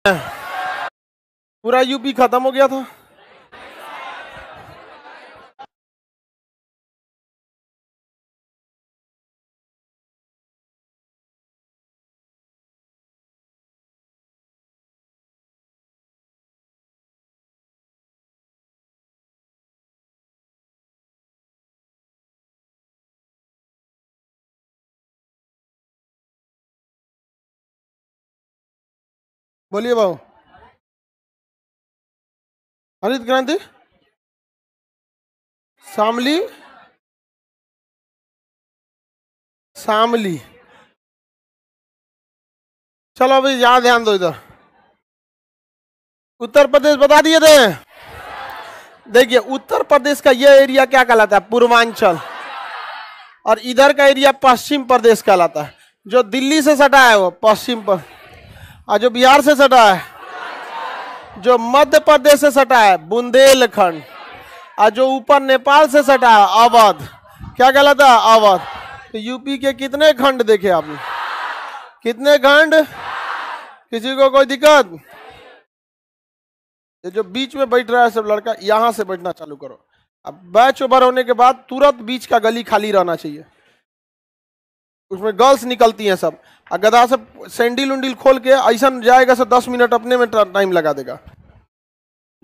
पूरा यूपी खत्म हो गया था। बोलिए भाऊ। हरित क्रांति शामली शामली। चलो अभी यहाँ ध्यान दो, इधर उत्तर प्रदेश बता दिए थे। देखिए उत्तर प्रदेश का यह एरिया क्या कहलाता है? पूर्वांचल। और इधर का एरिया पश्चिम प्रदेश कहलाता है। जो दिल्ली से सटा है वो पश्चिम पर, और जो बिहार से सटा है, जो मध्य प्रदेश से सटा है बुंदेलखंड, और जो ऊपर नेपाल से सटा है अवध, क्या कहलाता है? अवध। तो यूपी के कितने खंड देखे आपने? कितने खंड? किसी को कोई दिक्कत? ये जो बीच में बैठ रहा है सब लड़का, यहां से बैठना चालू करो। अब बैच ओवर होने के बाद तुरंत बीच का गली खाली रहना चाहिए। उसमें गर्ल्स निकलती हैं सब, और गधा से सैंडल उंडल खोल के ऐसा जाएगा सब 10 मिनट अपने में टाइम लगा देगा।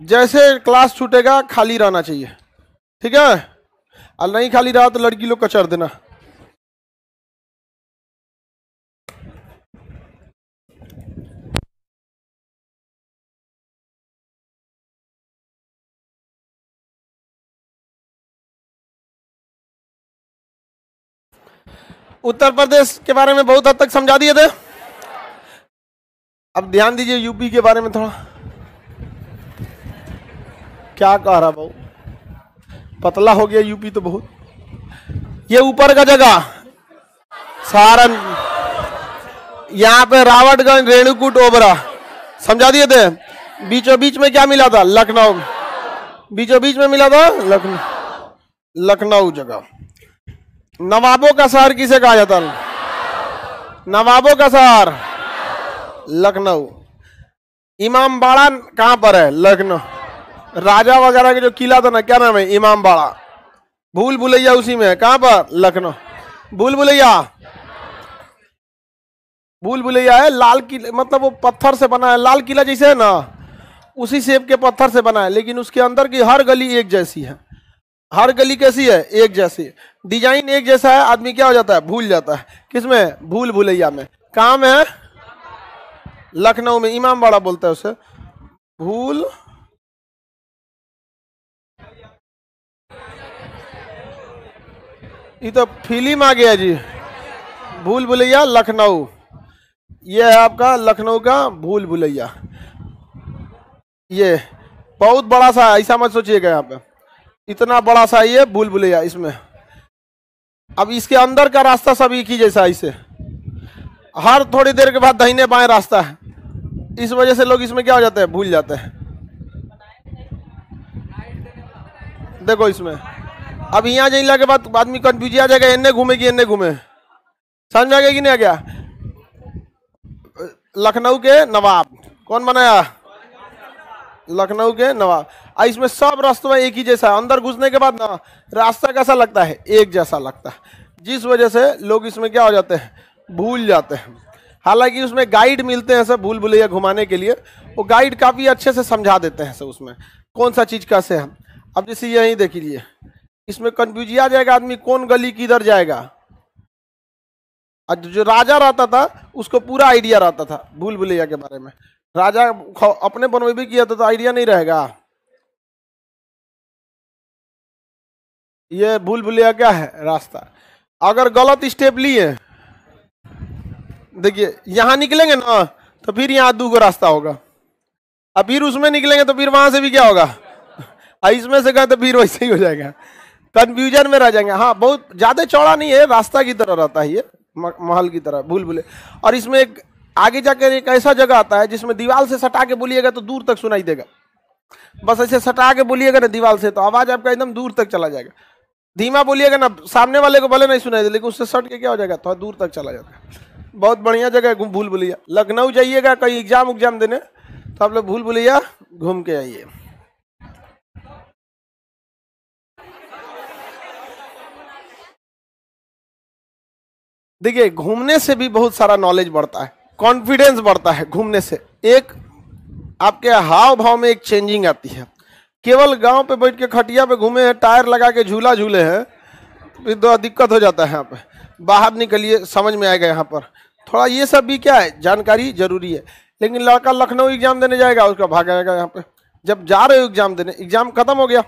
जैसे क्लास छूटेगा खाली रहना चाहिए, ठीक है? और नहीं खाली रहा तो लड़की लोग कचर देना। उत्तर प्रदेश के बारे में बहुत हद तक समझा दिए थे। अब ध्यान दीजिए यूपी के बारे में थोड़ा। क्या कह रहा भाऊ? पतला हो गया यूपी तो बहुत। ये ऊपर का जगह सारण, यहाँ पे रावटगंज, रेणुकूट, ओबरा, समझा दिए थे। बीचों बीच में क्या मिला था? लखनऊ। बीचों बीच में मिला था लखनऊ जगह। नवाबों का शहर किसे कहा जाता है? नवाबों का शहर लखनऊ। इमामबाड़ा कहां पर है? लखनऊ। राजा वगैरह के जो किला था ना, क्या नाम है? इमामबाड़ा। भूल भुलैया उसी में है। कहां पर? लखनऊ। भूल भुलैया है लाल किला, मतलब वो पत्थर से बना है, लाल किला जैसे है ना, उसी शेप के पत्थर से बना है, लेकिन उसके अंदर की हर गली एक जैसी है। हर गली कैसी है? एक जैसी। डिजाइन एक जैसा है, आदमी क्या हो जाता है? भूल जाता है। किसमें? भूल भुलैया में। कहाँ में है? लखनऊ में। इमामबाड़ा बोलता है उसे। भूल ये तो फिल्म आ गया जी। भूल भुलैया लखनऊ, ये है आपका लखनऊ का भूल भुलैया। ये बहुत बड़ा सा, ऐसा मत सोचिएगा यहाँ पे, इतना बड़ा सा ये भूल भुलैया इसमें। अब इसके अंदर का रास्ता सब एक ही जैसा, ऐसे हर थोड़ी देर के बाद दाहिने बाएं रास्ता है। इस वजह से लोग इसमें क्या हो जाते हैं? भूल जाते हैं। देखो इसमें अब यहाँ जाइला के बाद आदमी कंफ्यूज आ जाएगा, इन्ने घूमे कि इन्ने घूमे। समझ में आ गया कि नहीं आ गया? लखनऊ के नवाब कौन बनाया? लखनऊ के नवाब। इसमें सब रास्ता एक ही जैसा है। अंदर घुसने के बाद ना रास्ता कैसा लगता है? एक जैसा लगता है, जिस वजह से लोग इसमें क्या हो जाते हैं? भूल जाते हैं। हालांकि उसमें गाइड मिलते हैं सब भूल भुलैया घुमाने के लिए, वो गाइड काफी अच्छे से समझा देते हैं सब उसमें कौन सा चीज कैसे है। अब जैसे यही देख लीजिए, इसमें कंफ्यूज आ जाएगा आदमी कौन गली किधर जाएगा। और जो राजा रहता था उसको पूरा आइडिया रहता था भूल भुलैया के बारे में। राजा अपने बनवे भी किया था तो आइडिया नहीं रहेगा। ये भूल भुलैया क्या है? रास्ता। अगर गलत स्टेप लिए, देखिए यहां निकलेंगे ना तो फिर यहाँ 2 रास्ता होगा, अब फिर उसमें निकलेंगे तो फिर वहां से भी क्या होगा? इसमें से गए तो फिर वैसे ही हो जाएगा, कंफ्यूजन में रह जाएंगे। हाँ बहुत ज्यादा चौड़ा नहीं है, रास्ता की तरह रहता है ये, महल की तरह भूल भुलैया। और इसमें एक आगे जाकर एक ऐसा जगह आता है जिसमें दीवार से सटा के बोलिएगा तो दूर तक सुनाई देगा। बस ऐसे सटा के बोलिएगा ना दीवार से तो आवाज आपका एकदम दूर तक चला जाएगा। धीमा बोलिएगा ना सामने वाले को भले नहीं सुनाई दे, लेकिन उससे सट के क्या हो जाएगा? थोड़ा दूर तक चला जाता है। बहुत बढ़िया जगह है भूल भुलैया। लखनऊ जाइएगा कहीं एग्जाम देने तो आप लोग भूल भुलैया घूम के आइए। देखिए घूमने से भी बहुत सारा नॉलेज बढ़ता है, कॉन्फिडेंस बढ़ता है घूमने से। एक आपके हाव भाव में एक चेंजिंग आती है। केवल गांव पे बैठ के खटिया पे घूमे हैं, टायर लगा के झूला झूले हैं, फिर तो दिक्कत हो जाता है। यहाँ पे बाहर निकलिए, समझ में आएगा। यहाँ पर थोड़ा ये सब भी क्या है, जानकारी जरूरी है। लेकिन लड़का लखनऊ एग्जाम देने जाएगा, उसका भाग आएगा। यहाँ पे जब जा रहे हो एग्जाम देने, एग्जाम खत्म हो गया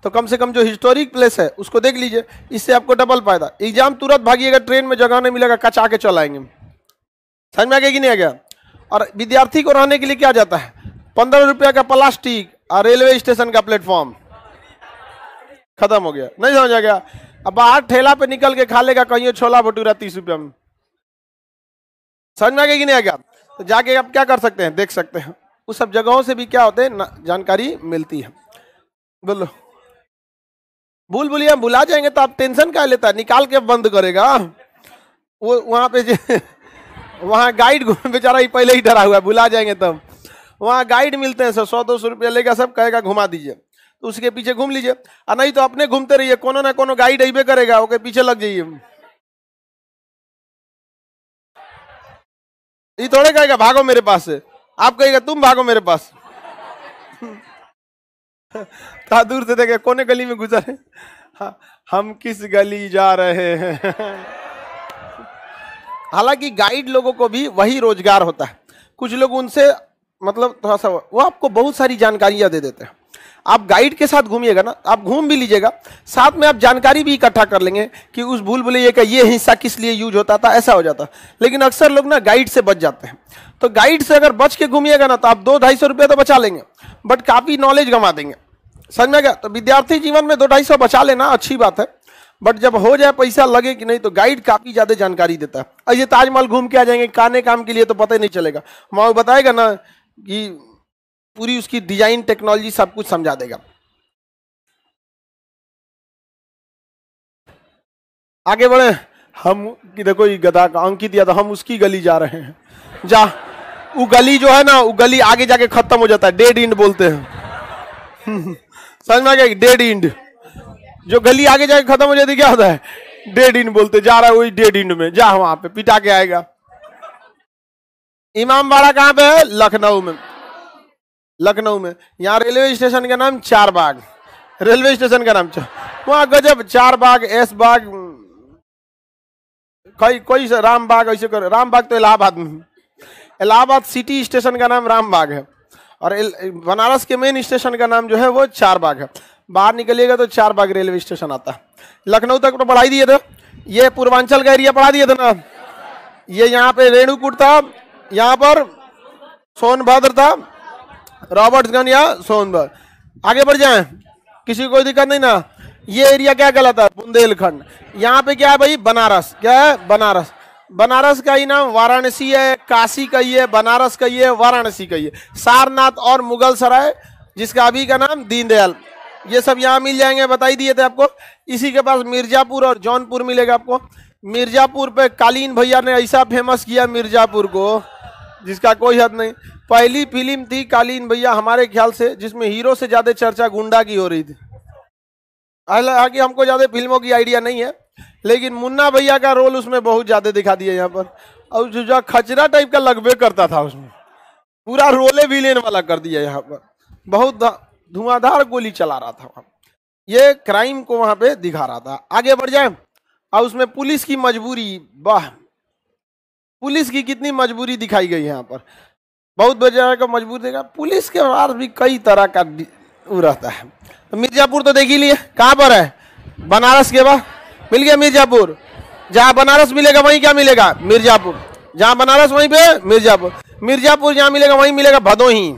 तो कम से कम जो हिस्टोरिक प्लेस है उसको देख लीजिए, इससे आपको डबल फायदा। एग्जाम तुरंत भागिएगा, ट्रेन में जगह नहीं मिलेगा, कचा के चल आएंगे। समझ में आ गया कि नहीं आ गया? और विद्यार्थी को रहने के लिए क्या जाता है, 15 रुपया का प्लास्टिक और रेलवे स्टेशन का प्लेटफॉर्म, खत्म हो गया। नहीं समझ आ गया? अब बाहर ठेला पे निकल के खा लेगा कहीं छोला भटूरा 30 रुपया में। समझ में आ गया कि नहीं आ गया? तो जाके आप क्या कर सकते हैं, देख सकते हैं। उस सब जगहों से भी क्या होते हैं, जानकारी मिलती है। बोलो, भूल भुलिया भुला जाएंगे तो आप टेंशन क्या लेता है, निकाल के बंद करेगा वो। वहां पे वहां गाइड बेचारा ही पहले ही डरा हुआ है, भुला जाएंगे तब। वहां गाइड मिलते हैं, 100-200 रुपया लेगा, सब कहेगा घुमा दीजिए, तो उसके पीछे घूम लीजिए। और नहीं तो अपने घूमते रहिए, कोनो ना कोनो गाइड अइबे करेगा, ओके पीछे लग जाइए। ये थोड़े कहेगा भागो मेरे पास से, आप कहेगा तुम भागो मेरे पास। कहा दूर से देखे कोने गली में गुजरे, हाँ, हम किस गली जा रहे हैं। हालांकि गाइड लोगों को भी वही रोजगार होता है। कुछ लोग उनसे मतलब थोड़ा सा वो आपको बहुत सारी जानकारियां दे देते हैं। आप गाइड के साथ घूमिएगा ना, आप घूम भी लीजिएगा, साथ में आप जानकारी भी इकट्ठा कर लेंगे कि उस भूल भुलैया का ये हिस्सा किस लिए यूज होता था, ऐसा हो जाता। लेकिन अक्सर लोग ना गाइड से बच जाते हैं। तो गाइड से अगर बच के घूमिएगा ना तो आप 200-250 रुपया तो बचा लेंगे, बट काफी नॉलेज गंवा देंगे। समझ में गया? तो विद्यार्थी जीवन में 200-250 बचा लेना अच्छी बात है, बट जब हो जाए पैसा लगे कि नहीं, तो गाइड काफी ज्यादा जानकारी देता है। ऐसे ताजमहल घूम के आ जाएंगे काने काम के लिए तो पता ही नहीं चलेगा, वहां बताएगा ना कि पूरी उसकी डिजाइन टेक्नोलॉजी सब कुछ समझा देगा। आगे बढ़े हम कि देखो ये गधा का अंकित दिया था, हम उसकी गली जा रहे हैं। जा वो गली जो है ना, वो गली आगे जाके खत्म हो जाता है, डेड एंड बोलते हैं। समझ में आ गया? डेड एंड, जो गली आगे जाके खत्म हो जाती क्या होता है, डेड एंड बोलते। जा रहा है वही डेड एंड में, जा वहां पे पिटा के आएगा। इमामबाड़ा कहाँ पे है? लखनऊ में। लखनऊ में यहाँ रेलवे स्टेशन का नाम चारबाग, रेलवे स्टेशन का नाम वहां गजब, चारबाग, ऐश बाग, कोई राम बाग, ऐसे कर। राम बाग तो इलाहाबाद में, इलाहाबाद सिटी स्टेशन का नाम राम बाग है, और बनारस के मेन स्टेशन का नाम जो है वो चारबाग है। बाहर निकलिएगा तो चारबाग रेलवे स्टेशन आता है। लखनऊ तक तो पढ़ाई दिए थे, ये पूर्वांचल का एरिया पढ़ा दिए थे ना। ये यहाँ पे रेणुकूट था, यहाँ पर सोनभद्र था, रॉबर्ट्सगंज या सोनभद्र। आगे बढ़ जाए, किसी को कोई दिक्कत नहीं ना। ये एरिया क्या कहलाता है? बुंदेलखंड। यहाँ पे क्या है भाई? बनारस। क्या है? बनारस। बनारस का ही नाम वाराणसी है, काशी का ही है, बनारस का ही है, वाराणसी का ही है। सारनाथ और मुगल सराय, जिसका अभी का नाम दीनदयाल, ये सब यहाँ मिल जाएंगे, बता ही दिए थे आपको। इसी के पास मिर्जापुर और जौनपुर मिलेगा आपको। मिर्जापुर पे कालीन भैया ने ऐसा फेमस किया मिर्जापुर को, जिसका कोई हद नहीं। पहली फिल्म थी कालीन भैया हमारे ख्याल से, जिसमें हीरो से ज्यादा चर्चा गुंडा की हो रही थी। हालांकि हमको ज्यादा फिल्मों की आइडिया नहीं है, लेकिन मुन्ना भैया का रोल उसमें बहुत ज्यादा दिखा दिया यहाँ पर। और जो खचरा टाइप का लगभग करता था उसमें, पूरा रोले विलेन वाला कर दिया यहाँ पर। बहुत धुआंधार गोली चला रहा था वहां, ये क्राइम को वहां पे दिखा रहा था। आगे बढ़ जाए, और उसमें पुलिस की मजबूरी, वाह, पुलिस की कितनी मजबूरी दिखाई गई यहाँ पर। बहुत बजा का मजबूर देगा। पुलिस के पास भी कई तरह का रहता है। तो मिर्जापुर तो देख ही लिए, कहाँ पर है? बनारस के बाद मिल गया मिर्जापुर। जहाँ बनारस मिलेगा वहीं क्या मिलेगा? मिर्जापुर। जहाँ बनारस वहीं पे मिर्जापुर। मिर्जापुर जहाँ मिलेगा वहीं मिलेगा भदोही।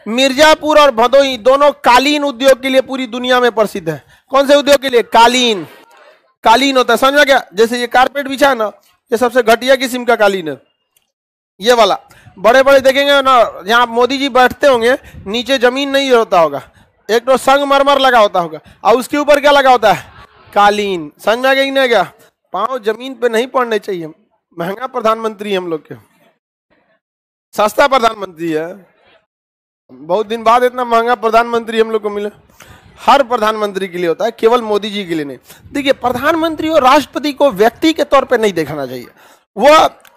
मिर्जापुर और भदोही दोनों कालीन उद्योग के लिए पूरी दुनिया में प्रसिद्ध है। कौन से उद्योग के लिए? कालीन। कालीन होता है, समझ गया? जैसे ये कारपेट बिछा है ना, ये सबसे घटिया किस्म का कालीन है, ये वाला। बड़े बड़े देखेंगे ना, जहाँ मोदी जी बैठते होंगे नीचे जमीन नहीं होता होगा, एक तो संगमरमर लगा होता होगा, और उसके ऊपर क्या लगा होता है? कालीन। समझ में आ गया कि नहीं गया? पाँव जमीन पे नहीं पड़ने चाहिए। महंगा प्रधानमंत्री हम लोग के, सस्ता प्रधानमंत्री है। बहुत दिन बाद इतना महंगा प्रधानमंत्री हम लोग को मिला। हर प्रधानमंत्री के लिए होता है, केवल मोदी जी के लिए नहीं। देखिए, प्रधानमंत्री और राष्ट्रपति को व्यक्ति के तौर पे नहीं देखना चाहिए। वो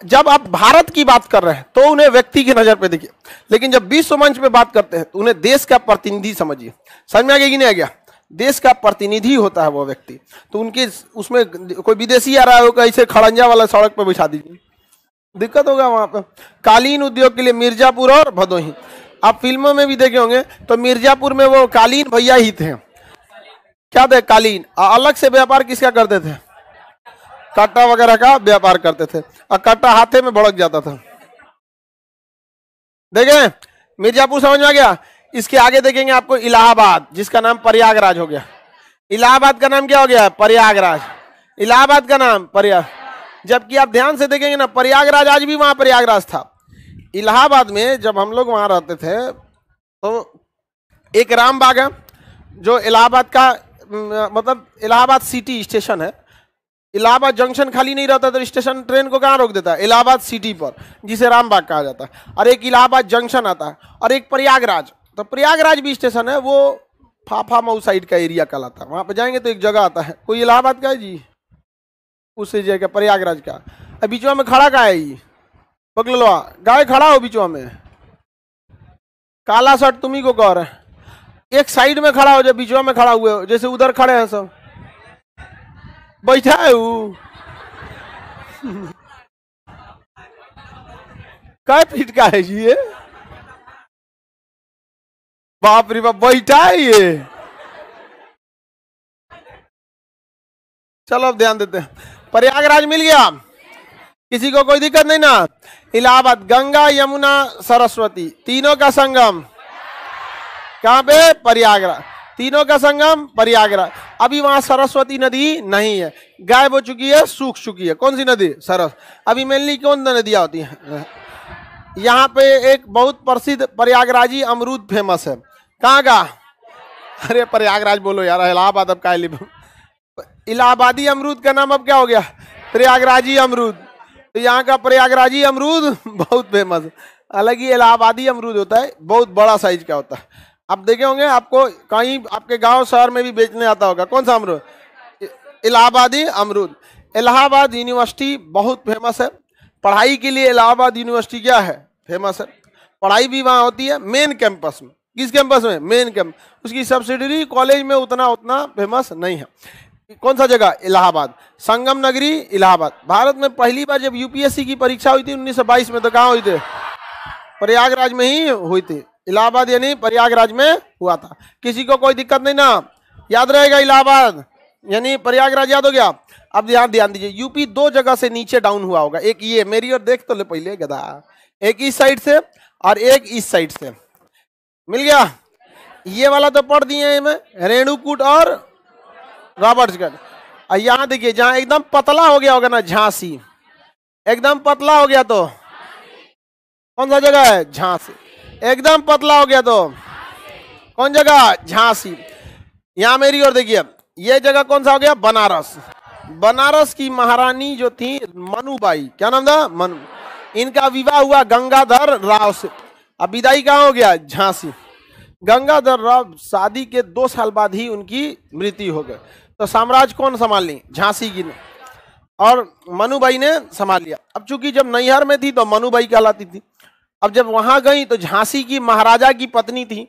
जब आप भारत की बात कर रहे हैं तो उन्हें व्यक्ति की नजर पे देखिए, लेकिन जब विश्व मंच पे बात करते हैं तो उन्हें देश का प्रतिनिधि समझिए। समझ में आ गया कि नहीं आ गया? देश का प्रतिनिधि होता है वो व्यक्ति। तो उनके उसमें कोई विदेशी आ रहा है, ऐसे खड़ंजा वाला सड़क पे बिछा दीजिए, दिक्कत होगा वहां पर। कालीन उद्योग के लिए मिर्जापुर और भदोही, आप फिल्मों में भी देखे होंगे तो मिर्जापुर में वो कालीन भैया ही थे। क्या थे? कालीन। अलग से व्यापार किसका करते थे? कट्टा वगैरह का व्यापार करते थे, और कट्टा हाथे में भड़क जाता था। देखें, मिर्जापुर समझ में आ गया। इसके आगे देखेंगे आपको इलाहाबाद, जिसका नाम प्रयागराज हो गया। इलाहाबाद का नाम क्या हो गया? प्रयागराज। इलाहाबाद का नाम प्रयाग। जबकि आप ध्यान से देखेंगे ना, प्रयागराज आज भी वहां प्रयागराज था। इलाहाबाद में जब हम लोग वहां रहते थे तो एक राम बाग है, जो इलाहाबाद का मतलब इलाहाबाद सिटी स्टेशन है। इलाहाबाद जंक्शन खाली नहीं रहता तो स्टेशन ट्रेन को कहाँ रोक देता है? इलाहाबाद सिटी पर, जिसे राम बाग कहा जाता है। और एक इलाहाबाद जंक्शन आता है, और एक प्रयागराज। तो प्रयागराज भी स्टेशन है, वो फाफा मऊ साइड का एरिया कहलाता है। वहां पे जाएंगे तो एक जगह आता है, कोई इलाहाबाद का है जी, उस जगह प्रयागराज का। अब बीचवा में खड़ा का है ये बगलवा, गाय खड़ा हो बीचवा में, काला शर्ट तुम्ही को कह रहे हैं। एक साइड में खड़ा हो, जब बीचवा में खड़ा हुए हो, जैसे उधर खड़े हैं सब, बैठा है वो। कै फीट का है जी ये? बाप रे बाप, बैठा है ये। चलो अब ध्यान देते हैं। प्रयागराज मिल गया, किसी को कोई दिक्कत नहीं ना? इलाहाबाद, गंगा यमुना सरस्वती तीनों का संगम कहां पे? प्रयागराज। तीनों का संगम प्रयागराज। अभी वहां सरस्वती नदी नहीं है, गायब हो चुकी है, सूख चुकी है। कौन सी नदी? सरस। अभी मेनली कौन नदियां होती हैं? यहाँ पे एक बहुत प्रसिद्ध प्रयागराजी अमरूद फेमस है। कहाँ का? अरे प्रयागराज बोलो यार, इलाहाबाद अब का इलाहाबादी अमरूद का नाम अब क्या हो गया? प्रयागराजी अमरूद। तो यहाँ का प्रयागराजी अमरूद बहुत फेमस। अलग ही इलाहाबादी अमरूद होता है, बहुत बड़ा साइज का होता है। आप देखे होंगे, आपको कहीं आपके गांव शहर में भी बेचने आता होगा। कौन सा अमरूद? इलाहाबादी अमरूद। इलाहाबाद यूनिवर्सिटी बहुत फेमस है पढ़ाई के लिए। इलाहाबाद यूनिवर्सिटी क्या है? फेमस है। पढ़ाई भी वहाँ होती है मेन कैंपस में। किस कैंपस में? Main campus. उसकी सब्सिडरी कॉलेज में उतना फेमस नहीं है। कौन सा जगह? इलाहाबाद। संगम नगरी इलाहाबाद। भारत में पहली बार जब यूपीएससी की परीक्षा हुई थी 1922 में, तो कहाँ हुई थी? प्रयागराज में ही हुई थी। इलाहाबाद यानी प्रयागराज में हुआ था। किसी को कोई दिक्कत नहीं ना? याद रहेगा, इलाहाबाद यानी प्रयागराज याद हो गया। अब ध्यान दीजिए, यूपी दो जगह से नीचे डाउन हुआ होगा। एक ये, मेरी और देख तो ले पहले गधा, एक इस साइड से और एक इस साइड से। मिल गया? ये वाला तो पढ़ दिए हैं में, रेणुकूट और रॉबर्ट्सगंज। और यहाँ देखिए, जहां एकदम पतला हो गया होगा ना, झांसी, एकदम पतला हो गया तो कौन सा जगह है? झांसी। एकदम पतला हो गया तो कौन जगह? झांसी। यहां मेरी और देखिए, ये जगह कौन सा हो गया? बनारस। बनारस की महारानी जो थी मनुबाई, क्या नाम था? मनु। इनका विवाह हुआ गंगाधर राव से। अब विदाई कहाँ हो गया? झांसी। गंगाधर राव शादी के 2 साल बाद ही उनकी मृत्यु हो गई। तो साम्राज्य कौन संभाल ली? झांसी की ने, और मनुबाई ने संभाल लिया। अब चूंकि जब नैहर में थी तो मनुबाई कहलाती थी। अब जब वहां गई तो झांसी की महाराजा की पत्नी थी,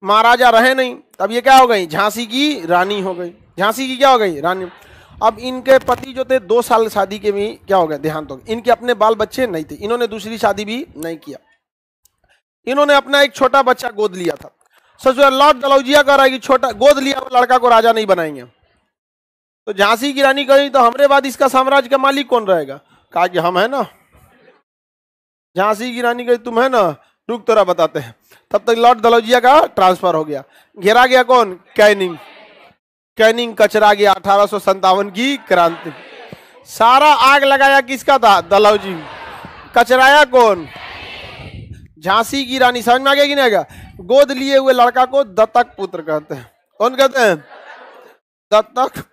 महाराजा रहे नहीं, तब ये क्या हो गई? झांसी की रानी हो गई। झांसी की क्या हो गई? रानी। अब इनके पति जो थे 2 साल शादी के भी क्या हो गए? देहांत हो गए। इनके अपने बाल बच्चे नहीं थे, इन्होंने दूसरी शादी भी नहीं किया। इन्होंने अपना एक छोटा बच्चा गोद लिया था। सोचो, लॉर्ड डलहौजिया कह रहा है कि छोटा गोद लिया हुआ लड़का को राजा नहीं बनाएंगे। तो झांसी की रानी कही, तो हमरे बाद इसका साम्राज्य का मालिक कौन रहेगा? कहा कि हम है ना। झांसी की रानी कही, तुम है ना, रुक तोरा बताते हैं। तब तक लॉर्ड डलहौजिया का ट्रांसफर हो गया। घेरा गया कौन? कैनिंग। कैनिंग कचरा गया। 1857 की क्रांति। सारा आग लगाया किसका था? डलहौजी। कचराया कौन? झांसी की रानी। समझ में आ गया कि नहीं आएगा? गोद लिए हुए लड़का को दत्तक पुत्र कहते हैं। कौन कहते हैं? दत्तक।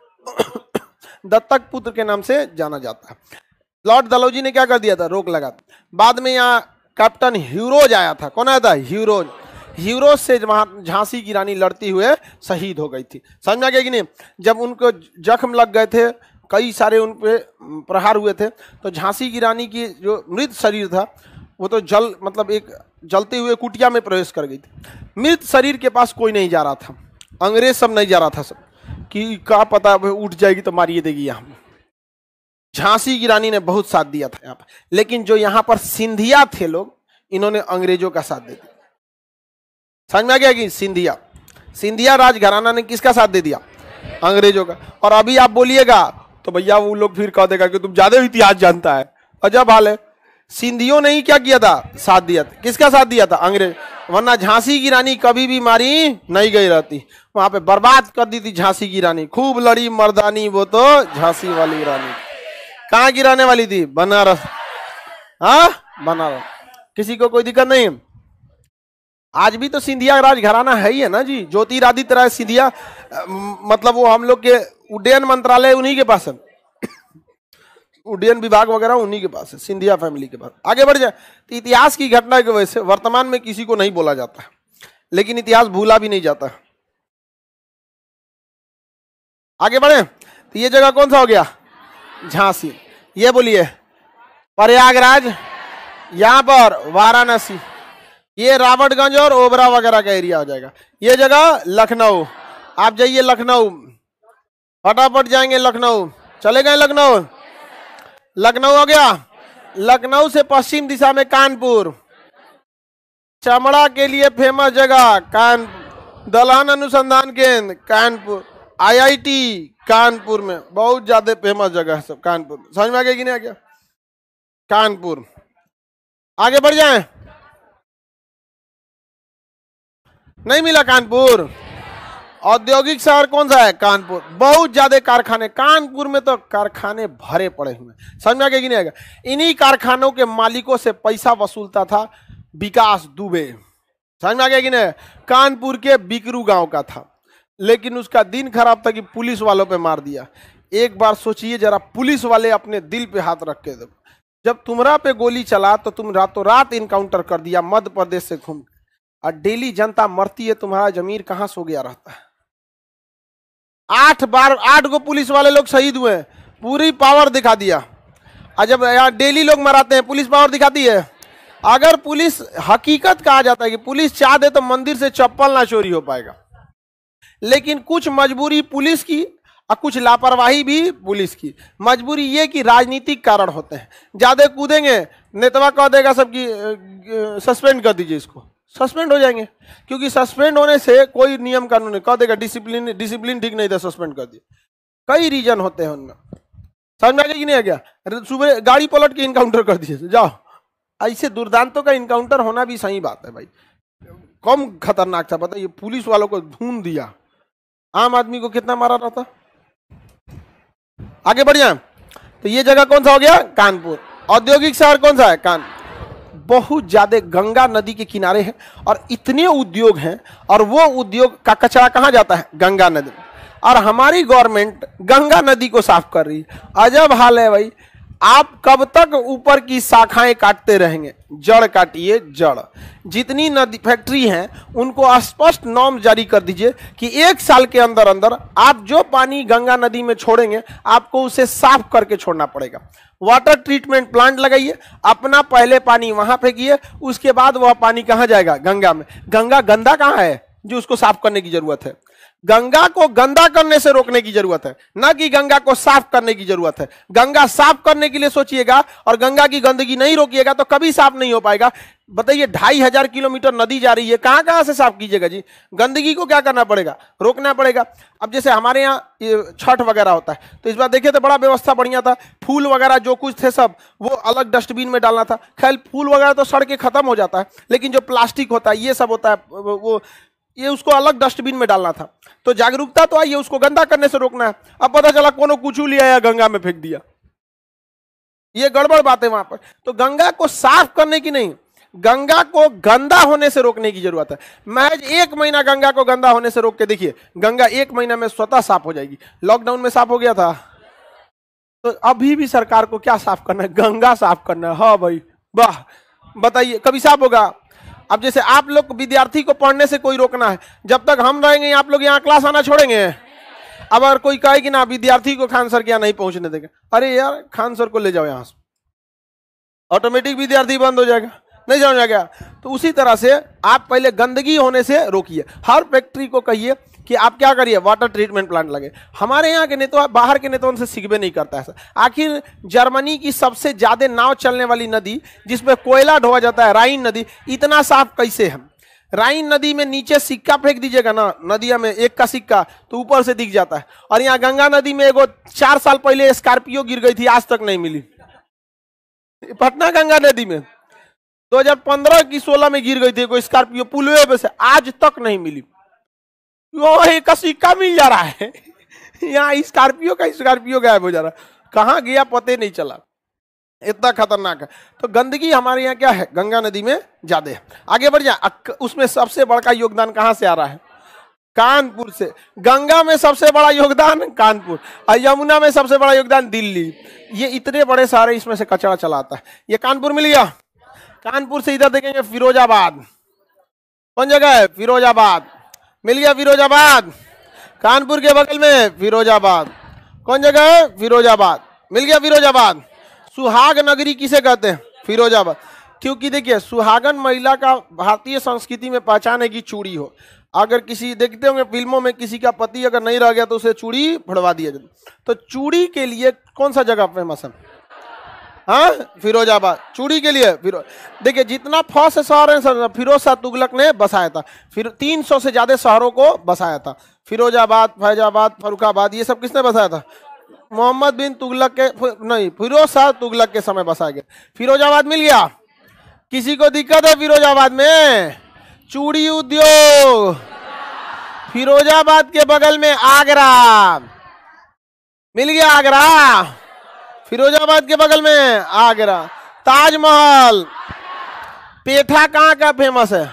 दत्तक पुत्र के नाम से जाना जाता है। लॉर्ड डलहौजी ने क्या कर दिया था? रोक लगा। बाद में यहाँ कैप्टन ह्यूरोज आया था। कौन आया था? ह्यूरोज। हीरो से वहां झांसी की रानी लड़ती हुए शहीद हो गई थी। समझ में आ गया कि नहीं? जब उनको जख्म लग गए थे, कई सारे उन पे प्रहार हुए थे, तो झांसी की रानी की जो मृत शरीर था वो तो मतलब एक जलते हुए कुटिया में प्रवेश कर गई थी। मृत शरीर के पास कोई नहीं जा रहा था, अंग्रेज सब नहीं जा रहा था, सब कि क्या पता उठ जाएगी तो मारिए देगी। यहाँ झांसी की रानी ने बहुत साथ दिया था यहाँ पर, लेकिन जो यहाँ पर सिंधिया थे लोग, इन्होंने अंग्रेजों का साथ दे दिया। समझ में आ गया कि सिंधिया राजघराना ने किसका साथ दे दिया? अंग्रेजों का। और अभी आप बोलिएगा तो भैया वो लोग फिर कह देगा कि तुम ज्यादा इतिहास जानता है। अजब हाल है, सिंधियों ने ही क्या किया था? साथ दिया था। किसका साथ दिया था? अंग्रेज। वरना झांसी की रानी कभी भी मारी नहीं गई रहती, वहां पे बर्बाद कर दी थी झांसी की रानी। खूब लड़ी मर्दानी वो तो झांसी वाली रानी। कहाँ की रहने वाली थी? बनारस। हाँ, बनारस। किसी को कोई दिक्कत नहीं? आज भी तो सिंधिया राजघराना है ही है ना जी। ज्योतिरादित्य राय सिंधिया, मतलब वो हम लोग के उड्डयन मंत्रालय उन्हीं के पास है, उड्डयन विभाग वगैरह उन्हीं के पास है, सिंधिया फैमिली के पास। आगे बढ़ जाए तो इतिहास की घटना की वजह से वर्तमान में किसी को नहीं बोला जाता, लेकिन इतिहास भूला भी नहीं जाता। आगे बढ़े तो ये जगह कौन सा हो गया? झांसी। ये बोलिए प्रयागराज, यहां पर वाराणसी, ये रावटगंज और ओबरा वगैरह का एरिया हो जाएगा। ये जगह लखनऊ। आप जाइए लखनऊ, फटाफट जाएंगे लखनऊ। चले गए लखनऊ? लखनऊ हो गया। लखनऊ से पश्चिम दिशा में कानपुर, चमड़ा के लिए फेमस जगह कानपुर, दलहन अनुसंधान केंद्र कानपुर, IIT कानपुर में बहुत ज्यादा फेमस जगह है सब कानपुर। समझ में आ गया कि नहीं आ गया? कानपुर। आगे बढ़ जाएं, नहीं मिला कानपुर। औद्योगिक शहर कौन सा है? कानपुर। बहुत ज्यादा कारखाने कानपुर में, तो कारखाने भरे पड़े हुए। समझ में आ गया कि नहीं आएगा? इन्हीं कारखानों के मालिकों से पैसा वसूलता था विकास दुबे। समझ में आ गया कि नहीं? कानपुर के बिकरू गांव का था, लेकिन उसका दिन खराब था कि पुलिस वालों पे मार दिया। एक बार सोचिए जरा, पुलिस वाले अपने दिल पे हाथ रख के, जब तुम्हारा पे गोली चला तो तुम रातों रात इनकाउंटर कर दिया मध्य प्रदेश से घूम, और डेली जनता मरती है, तुम्हारा जमीर कहां सो गया रहता है? 8 गो पुलिस वाले लोग शहीद हुए, पूरी पावर दिखा दिया। और जब यहाँ डेली लोग मराते हैं, पुलिस पावर दिखाती है। अगर पुलिस, हकीकत कहा जाता है कि पुलिस चाह दे तो मंदिर से चप्पल ना चोरी हो पाएगा, लेकिन कुछ मजबूरी पुलिस की और कुछ लापरवाही भी पुलिस की। मजबूरी ये कि राजनीतिक कारण होते हैं, ज्यादा कूदेंगे नेतवा कह देगा सबकी सस्पेंड कर दीजिए, इसको सस्पेंड हो जाएंगे। क्योंकि सस्पेंड होने से कोई नियम कानून नहीं, कह देगा डिसिप्लिन ठीक नहीं था, सस्पेंड कर दिए। कई रीजन होते हैं उनमें। समझ में आ गया कि नहीं आ गया? सुबह गाड़ी पलट के इनकाउंटर कर दिए, जाओ। ऐसे दुर्दांतों का इनकाउंटर होना भी सही बात है भाई, कम खतरनाक था। पता ये पुलिस वालों को ढूंढ दिया, आम आदमी को कितना मारा रहता। आगे बढ़ जाए तो ये जगह कौन सा हो गया? कानपुर। औद्योगिक शहर कौन सा है? कानपुर। बहुत ज्यादा गंगा नदी के किनारे है और इतने उद्योग हैं, और वो उद्योग का कचरा कहां जाता है? गंगा नदी। और हमारी गवर्नमेंट गंगा नदी को साफ कर रही है। अजब हाल है भाई, आप कब तक ऊपर की शाखाएं काटते रहेंगे? जड़ काटिए, जड़। जितनी नदी फैक्ट्री हैं उनको स्पष्ट नॉर्म जारी कर दीजिए कि 1 साल के अंदर अंदर आप जो पानी गंगा नदी में छोड़ेंगे आपको उसे साफ करके छोड़ना पड़ेगा। वाटर ट्रीटमेंट प्लांट लगाइए, अपना पहले पानी वहां फेंकिए, उसके बाद वह पानी कहां जाएगा? गंगा में। गंगा गंदा कहां है जो उसको साफ करने की जरूरत है? गंगा को गंदा करने से रोकने की जरूरत है, ना कि गंगा को साफ करने की जरूरत है। गंगा साफ करने के लिए सोचिएगा और गंगा की गंदगी नहीं रोकिएगा तो कभी साफ नहीं हो पाएगा। बताइए 2500 किलोमीटर नदी जा रही है, कहां कहां से साफ कीजिएगा जी? गंदगी को क्या करना पड़ेगा? रोकना पड़ेगा। अब जैसे हमारे यहाँ छठ वगैरह होता है, तो इस बार देखिए तो बड़ा व्यवस्था बढ़िया था, फूल वगैरह जो कुछ थे सब वो अलग डस्टबिन में डालना था। खैर फूल वगैरह तो सड़ के खत्म हो जाता है, लेकिन जो प्लास्टिक होता है ये सब होता है वो ये उसको अलग डस्टबिन में डालना था। तो जागरूकता तो आई है, उसको गंदा करने से रोकना है। अब पता चला कोनो कुछ लिया या गंगा में फेंक दिया, ये गड़बड़ बात है वहां पर। तो गंगा को साफ करने की नहीं, गंगा को गंदा होने से रोकने की जरूरत है। महज 1 महीना गंगा को गंदा होने से रोक के देखिए, गंगा 1 महीना में स्वतः साफ हो जाएगी। लॉकडाउन में साफ हो गया था, तो अभी भी सरकार को क्या साफ करना है? गंगा साफ करना है। हाँ भाई वाह, बताइए कभी साफ होगा? अब जैसे आप लोग विद्यार्थी को पढ़ने से कोई रोकना है, जब तक हम रहेंगे आप लोग यहाँ क्लास आना छोड़ेंगे? अब अगर कोई कहे कि ना विद्यार्थी को खान सर के यहाँ नहीं पहुंचने देंगे, अरे यार खान सर को ले जाओ यहाँ से, ऑटोमेटिक विद्यार्थी बंद हो जाएगा, नहीं समझ आ गया? तो उसी तरह से आप पहले गंदगी होने से रोकिए। हर फैक्ट्री को कहिए कि आप क्या करिए, वाटर ट्रीटमेंट प्लांट लगे। हमारे यहाँ के नेता बाहर के नेताओं से सीखबे नहीं करता है। आखिर जर्मनी की सबसे ज्यादा नाव चलने वाली नदी जिसमें कोयला ढोआ जाता है, राइन नदी, इतना साफ कैसे है? राइन नदी में नीचे सिक्का फेंक दीजिएगा ना, नदिया में एक का सिक्का, तो ऊपर से दिख जाता है। और यहाँ गंगा नदी में एगो 4 साल पहले स्कॉर्पियो गिर गई थी, आज तक नहीं मिली। पटना गंगा नदी में 2015 की 16 में गिर गई थी कोई स्कॉर्पियो, पुलवे पे से, आज तक नहीं मिली। एक सिक्का मिल जा रहा है, यहाँ स्कॉर्पियो गायब हो जा रहा है, कहाँ गया पता नहीं चला, इतना खतरनाक है। तो गंदगी हमारे यहाँ क्या है, गंगा नदी में ज्यादा है। आगे बढ़ जाए, उसमें सबसे बड़ा योगदान कहाँ से आ रहा है? कानपुर से। गंगा में सबसे बड़ा योगदान कानपुर, और यमुना में सबसे बड़ा योगदान दिल्ली। ये इतने बड़े सारे इसमें से कचरा चला आता है। ये कानपुर मिल गया। कानपुर से इधर देखेंगे फिरोजाबाद, कौन जगह है? फिरोजाबाद मिल गया। फिरोजाबाद कानपुर के बगल में, फिरोजाबाद कौन जगह है? फिरोजाबाद मिल गया। फिरोजाबाद सुहाग नगरी किसे कहते हैं? फिरोजाबाद। क्योंकि देखिए सुहागन महिला का भारतीय संस्कृति में पहचान है कि चूड़ी हो। अगर किसी देखते होंगे फिल्मों में, किसी का पति अगर नहीं रह गया तो उसे चूड़ी भड़वा दिया जाता। तो चूड़ी के लिए कौन सा जगह फेमस है? हाँ, फिरोजाबाद चूड़ी के लिए। देखिए जितना फौज शहर है फिरोज शाह तुगलक ने बसाया था, फिर 300 से ज्यादा शहरों को बसाया था। फिरोजाबाद, फैजाबाद, फरुखाबाद, ये सब किसने बसाया था? मोहम्मद बिन तुगलक के, नहीं, फिरोज शाह तुगलक के समय बसाया गया। फिरोजाबाद मिल गया। किसी को दिक्कत है फिरोजाबाद में? चूड़ी उद्योग। फिरोजाबाद के बगल में आगरा मिल गया। आगरा फिरोजाबाद के बगल में आगरा। ताजमहल। पेठा कहाँ का फेमस है?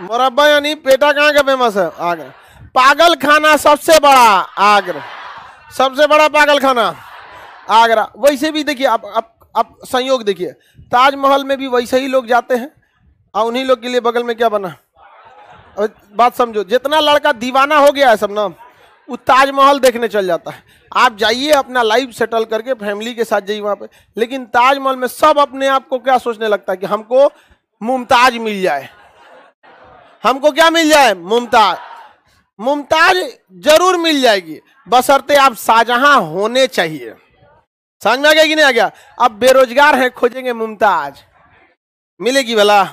मुरब्बा यानी पेठा कहाँ का फेमस है? आगरा। पागल खाना सबसे बड़ा आगरा, सबसे बड़ा पागल खाना आगरा। वैसे भी देखिए आप संयोग देखिए, ताजमहल में भी वैसे ही लोग जाते हैं और उन्हीं लोग के लिए बगल में क्या बना। बात समझो, जितना लड़का दीवाना हो गया है सब ना, वो ताजमहल देखने चल जाता है। आप जाइए अपना लाइफ सेटल करके फैमिली के साथ जाइए वहां पे, लेकिन ताजमहल में सब अपने आप को क्या सोचने लगता है कि हमको मुमताज मिल जाए। हमको क्या मिल जाए? मुमताज। मुमताज जरूर मिल जाएगी, बशर्ते आप शाहजहां होने चाहिए। समझ में आ गया कि नहीं आ गया? अब बेरोजगार हैं, खोजेंगे मुमताज, मिलेगी भला?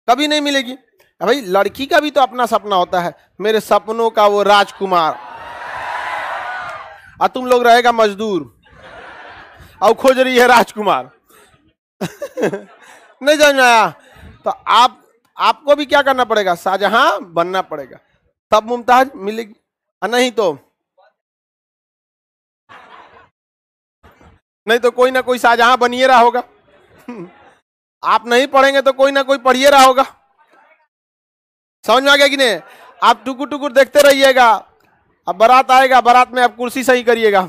कभी नहीं मिलेगी। भाई लड़की का भी तो अपना सपना होता है, मेरे सपनों का वो राजकुमार, और तुम लोग रहेगा मजदूर और खोज रही है राजकुमार। नहीं समझ में आया? तो आपको भी क्या करना पड़ेगा? शाहजहां बनना पड़ेगा, तब मुमताज मिलेगी, नहीं तो कोई ना कोई शाहजहां बनिए रहा होगा। आप नहीं पढ़ेंगे तो कोई ना कोई पढ़िए रहा होगा। समझ में आ गया कि नहीं? आप टुकुर टुकुर देखते रहिएगा, अब बारात आएगा, बारात में आप कुर्सी सही करिएगा।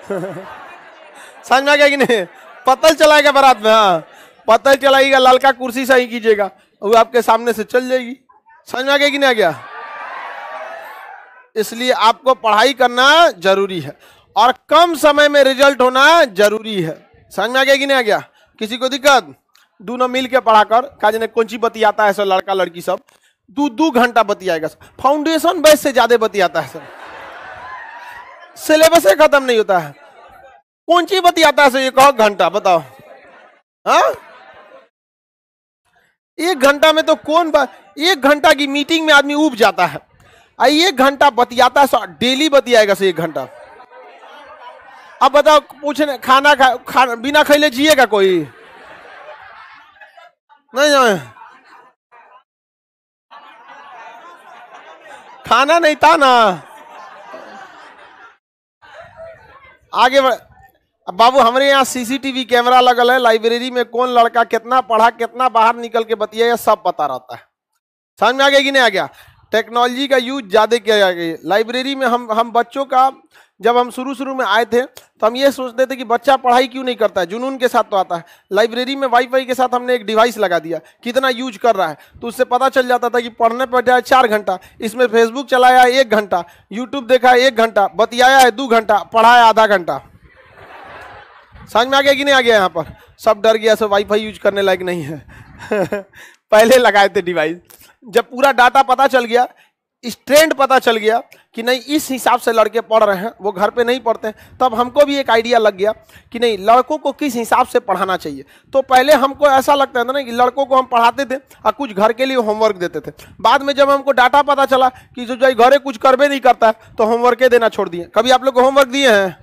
समझ में आ गया कि नहीं? पतल चलाएगा बारात में, हाँ पतल चलाएगा, लड़का कुर्सी सही कीजिएगा, वो आपके सामने से चल जाएगी। समझ में आ गया कि नहीं आ गया? इसलिए आपको पढ़ाई करना जरूरी है और कम समय में रिजल्ट होना जरूरी है। समझ में आ गया कि नहीं आ गया? किसी को दिक्कत? दोनों मिल के पढ़ा कर, काजने कौन सी बतियाता है सब लड़का लड़की सब, 2 घंटा बतियाएगा। फाउंडेशन बेस से ज्यादा बतियाता है सब, सिलेबस से खत्म नहीं होता है। कौन सी बतियाता है सर? 1 घंटा बताओ। हाँ 1 घंटा में तो कौन 1 घंटा की मीटिंग में आदमी उब जाता है, 1 घंटा बतियाता है, डेली बतियाएगा से 1 घंटा। अब बताओ, पूछने खाना बिना खैले जिएगा कोई? नहीं, खाना नहीं था ना। आगे बढ़। अब बाबू हमारे यहाँ सीसीटीवी कैमरा लगल है, लाइब्रेरी में कौन लड़का कितना पढ़ा, कितना बाहर निकल के बतिया, सब पता रहता है। समझ में आ गया कि नहीं आ गया? टेक्नोलॉजी का यूज ज्यादा किया गया। लाइब्रेरी में हम बच्चों का जब हम शुरू शुरू में आए थे तो हम ये सोचते थे कि बच्चा पढ़ाई क्यों नहीं करता है, जुनून के साथ तो आता है। लाइब्रेरी में वाईफाई के साथ हमने एक डिवाइस लगा दिया, कितना यूज कर रहा है तो उससे पता चल जाता था कि पढ़ने पर जाए 4 घंटा, इसमें फेसबुक चलाया 1 घंटा, यूट्यूब देखा 1 घंटा, बतियाया है 2 घंटा, पढ़ाया आधा घंटा। समझ में आ गया कि नहीं आ गया? यहाँ पर सब डर गया, सब वाईफाई यूज करने लायक नहीं है। पहले लगाए थे डिवाइस, जब पूरा डाटा पता चल गया, इस ट्रेंड पता चल गया कि नहीं इस हिसाब से लड़के पढ़ रहे हैं, वो घर पे नहीं पढ़ते हैं, तब हमको भी एक आइडिया लग गया कि नहीं लड़कों को किस हिसाब से पढ़ाना चाहिए। तो पहले हमको ऐसा लगता था ना कि लड़कों को हम पढ़ाते थे और कुछ घर के लिए होमवर्क देते थे। बाद में जब हमको डाटा पता चला कि जो घरे कुछ करबे नहीं करता है तो होमवर्क देना छोड़ दिए। कभी आप लोग को होमवर्क दिए हैं?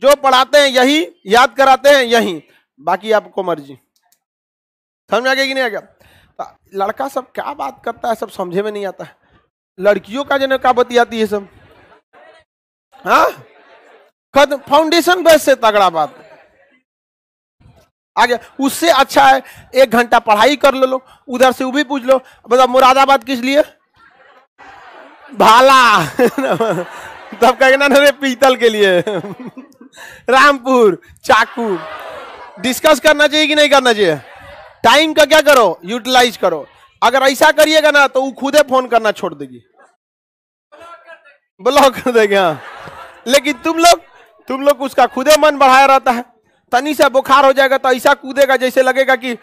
जो पढ़ाते हैं यही, याद कराते हैं यही, बाकी आपको मर्जी। समझ में आ गया कि नहीं आ गया? लड़का सब क्या बात करता है सब समझे में नहीं आता है, लड़कियों का जने क्या बतियाती है सब। हाँ, फाउंडेशन बेस से तगड़ा बात आ गया। उससे अच्छा है 1 घंटा पढ़ाई कर लो, उधर से वो भी पूछ लो, मतलब मुरादाबाद किस लिए? भाला। तब कहना ना रे पीतल के लिए। रामपुर चाकू। डिस्कस करना चाहिए कि नहीं करना चाहिए? टाइम का क्या करो, यूटिलाइज करो। अगर ऐसा करिएगा ना तो वो खुदे फोन करना छोड़ देगी, ब्लॉक कर देगी। हाँ, लेकिन तुम लोग उसका खुदे मन बढ़ाया रहता है। तनी से बुखार हो जाएगा तो ऐसा कूदेगा जैसे लगेगा कि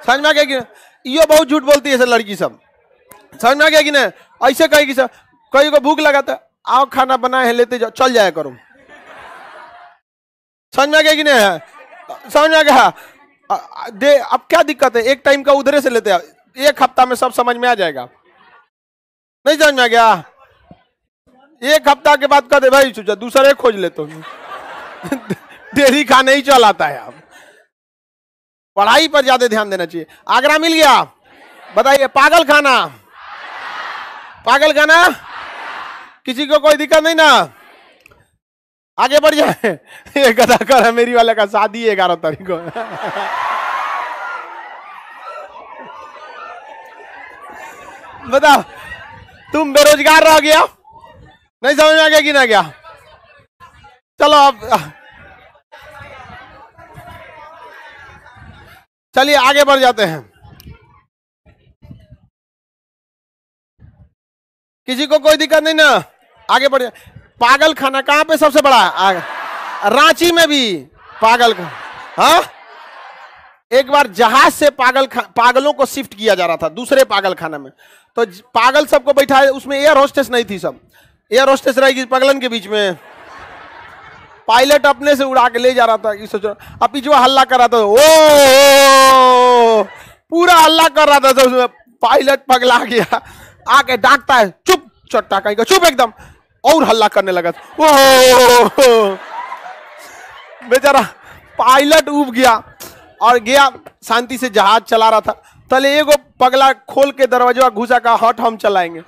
समझ में आ गया कि ये बहुत झूठ बोलती है सब लड़की सब। समझ में आ गया कि नहीं? ऐसे कहेगी सब, कहीं को भूख लगा था, आओ खाना बनाए हैं लेते जाओ, चल जाया करो। समझ में आ गया कि नहीं है? समझ में आ गया? दे अब क्या दिक्कत है, एक टाइम का उधरे से लेते आओ, 1 हफ्ता में सब समझ में आ जाएगा। नहीं समझ में आ गया? 1 हफ्ता के बाद कहते भाई दूसरे खोज ले तो। डेली खाने ही चल आता है। आप पढ़ाई पर ज्यादा ध्यान देना चाहिए। आगरा मिल गया? बताइए पागल खाना, पागल खाना किसी को कोई दिक्कत नहीं ना? आगे बढ़ जाए। ये गधा कर है मेरी वाले का शादी 11 तारीख को। बताओ तुम बेरोजगार रह गया, नहीं समझ में आ गया कि ना गया? चलो अब चलिए आगे बढ़ जाते हैं। किसी को कोई दिक्कत नहीं ना? आगे बढ़ जाए। पागल खाना कहां पे सबसे बड़ा है? रांची में भी पागल खाना। हाँ, एक बार जहाज से पागलों को शिफ्ट किया जा रहा था दूसरे पागल खाना में, तो पागल सबको बैठा है, उसमें एयर होस्टेस नहीं थी, सब एयर होस्टेस रहेगी पागलन के बीच में। पायलट अपने से उड़ा के ले जा रहा था, सोचो अब पीछे हल्ला कर रहा था, ओ पूरा हल्ला कर रहा था, तो उसमें पायलट पगला गया, आके डांटता है, चुप चट्टा कहीं का, चुप एकदम, और हल्ला करने लगा। ओ बेचारा पायलट उब गया और गया, शांति से जहाज चला रहा था। तले एगो पगला खोल के दरवाजा घुसा, का हट हम चलाएंगे।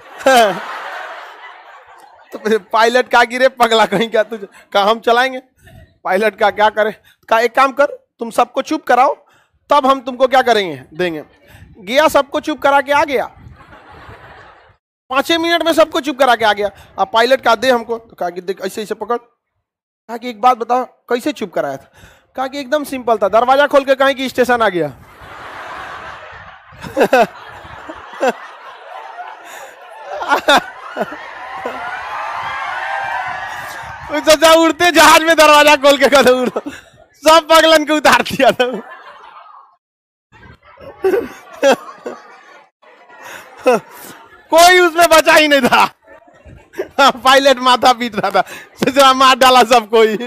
तो पायलट का गिरे पगला कहीं क्या, तुझे कहा हम चलाएंगे। पायलट का क्या करे, का एक काम कर तुम सबको चुप कराओ तब हम तुमको क्या करेंगे देंगे। गया सबको चुप करा के आ गया, 5 मिनट में सबको चुप करा के आ गया। अब पायलट का दे हमको, तो कहा कि देख ऐसे ऐसे पकड़। कहा कि एक बात बताओ कैसे चुप कराया था? कहा कि एकदम सिंपल था, दरवाजा खोल के कहीं कि स्टेशन आ गया। सोचा उड़ते जहाज में दरवाजा खोल के कदम उड़ो, सब पगलन को उतार दिया था। कोई उसमें बचा ही नहीं था। पायलट माथा पीट रहा था, सोचा मार डाला सब कोई।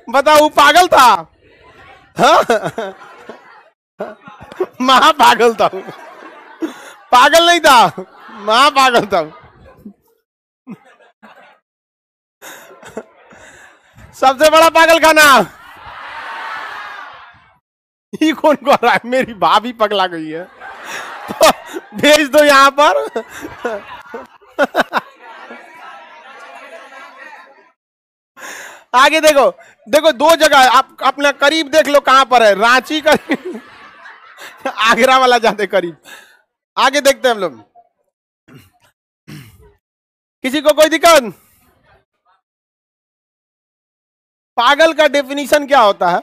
बताओ वो पागल था? हाँ? महा पागल था, पागल नहीं था, महा पागल था। सबसे बड़ा पागल खाना ये कौन कर रहा है? मेरी भाभी पगला गई है, तो भेज दो यहां पर। आगे देखो, देखो 2 जगह, आप अपना करीब देख लो कहां पर है, रांची करीब, आगरा वाला जाते करीब। आगे देखते हैं हम लोग। किसी को कोई दिक्कत? पागल का डेफिनेशन क्या होता है?